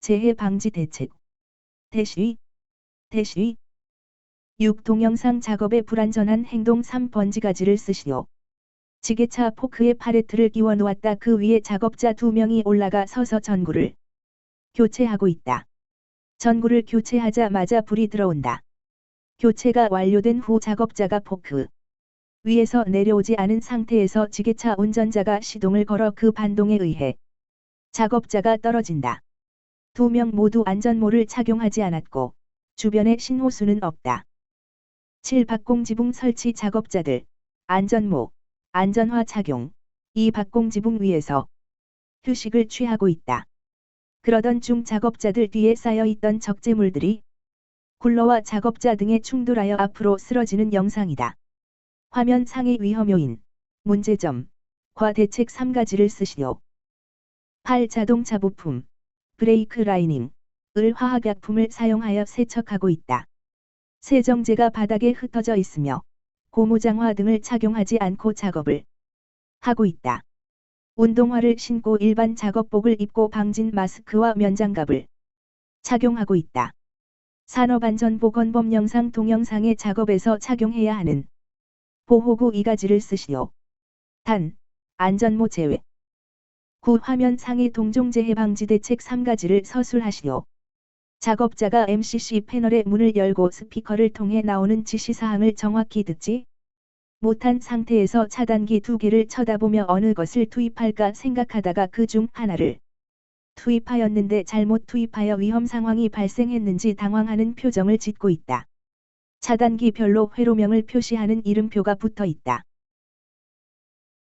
재해 방지 대책, 대시. 6. 동영상 작업의 불안전한 행동 3. 번지가지를 쓰시오. 지게차 포크에 팔레트를 끼워 놓았다. 그 위에 작업자 2명이 올라가 서서 전구를 교체하고 있다. 전구를 교체하자마자 불이 들어온다. 교체가 완료된 후 작업자가 포크 위에서 내려오지 않은 상태에서 지게차 운전자가 시동을 걸어 그 반동에 의해 작업자가 떨어진다. 2명 모두 안전모를 착용하지 않았고 주변에 신호수는 없다. 7. 박공지붕 설치 작업자들 안전모, 안전화 착용. 이 박공지붕 위에서 휴식을 취하고 있다. 그러던 중 작업자들 뒤에 쌓여있던 적재물들이 굴러와 작업자 등에 충돌하여 앞으로 쓰러지는 영상이다. 화면 상의 위험 요인, 문제점, 과 대책 3가지를 쓰시오. 8. 자동차 부품, 브레이크 라이닝, 을 화학약품을 사용하여 세척하고 있다. 세정제가 바닥에 흩어져 있으며 고무장화 등을 착용하지 않고 작업을 하고 있다. 운동화를 신고 일반 작업복을 입고 방진 마스크와 면장갑을 착용하고 있다. 산업안전보건법 영상 동영상의 작업에서 착용해야 하는 보호구 2가지를 쓰시오. 단, 안전모 제외. 9. 화면 상의 동종재해 방지 대책 3가지를 서술하시오. 작업자가 MCC 패널의 문을 열고 스피커를 통해 나오는 지시사항을 정확히 듣지 못한 상태에서 차단기 2개를 쳐다보며 어느 것을 투입할까 생각하다가 그 중 하나를 투입하였는데 잘못 투입하여 위험 상황이 발생했는지 당황하는 표정을 짓고 있다. 차단기 별로 회로명을 표시하는 이름표가 붙어 있다.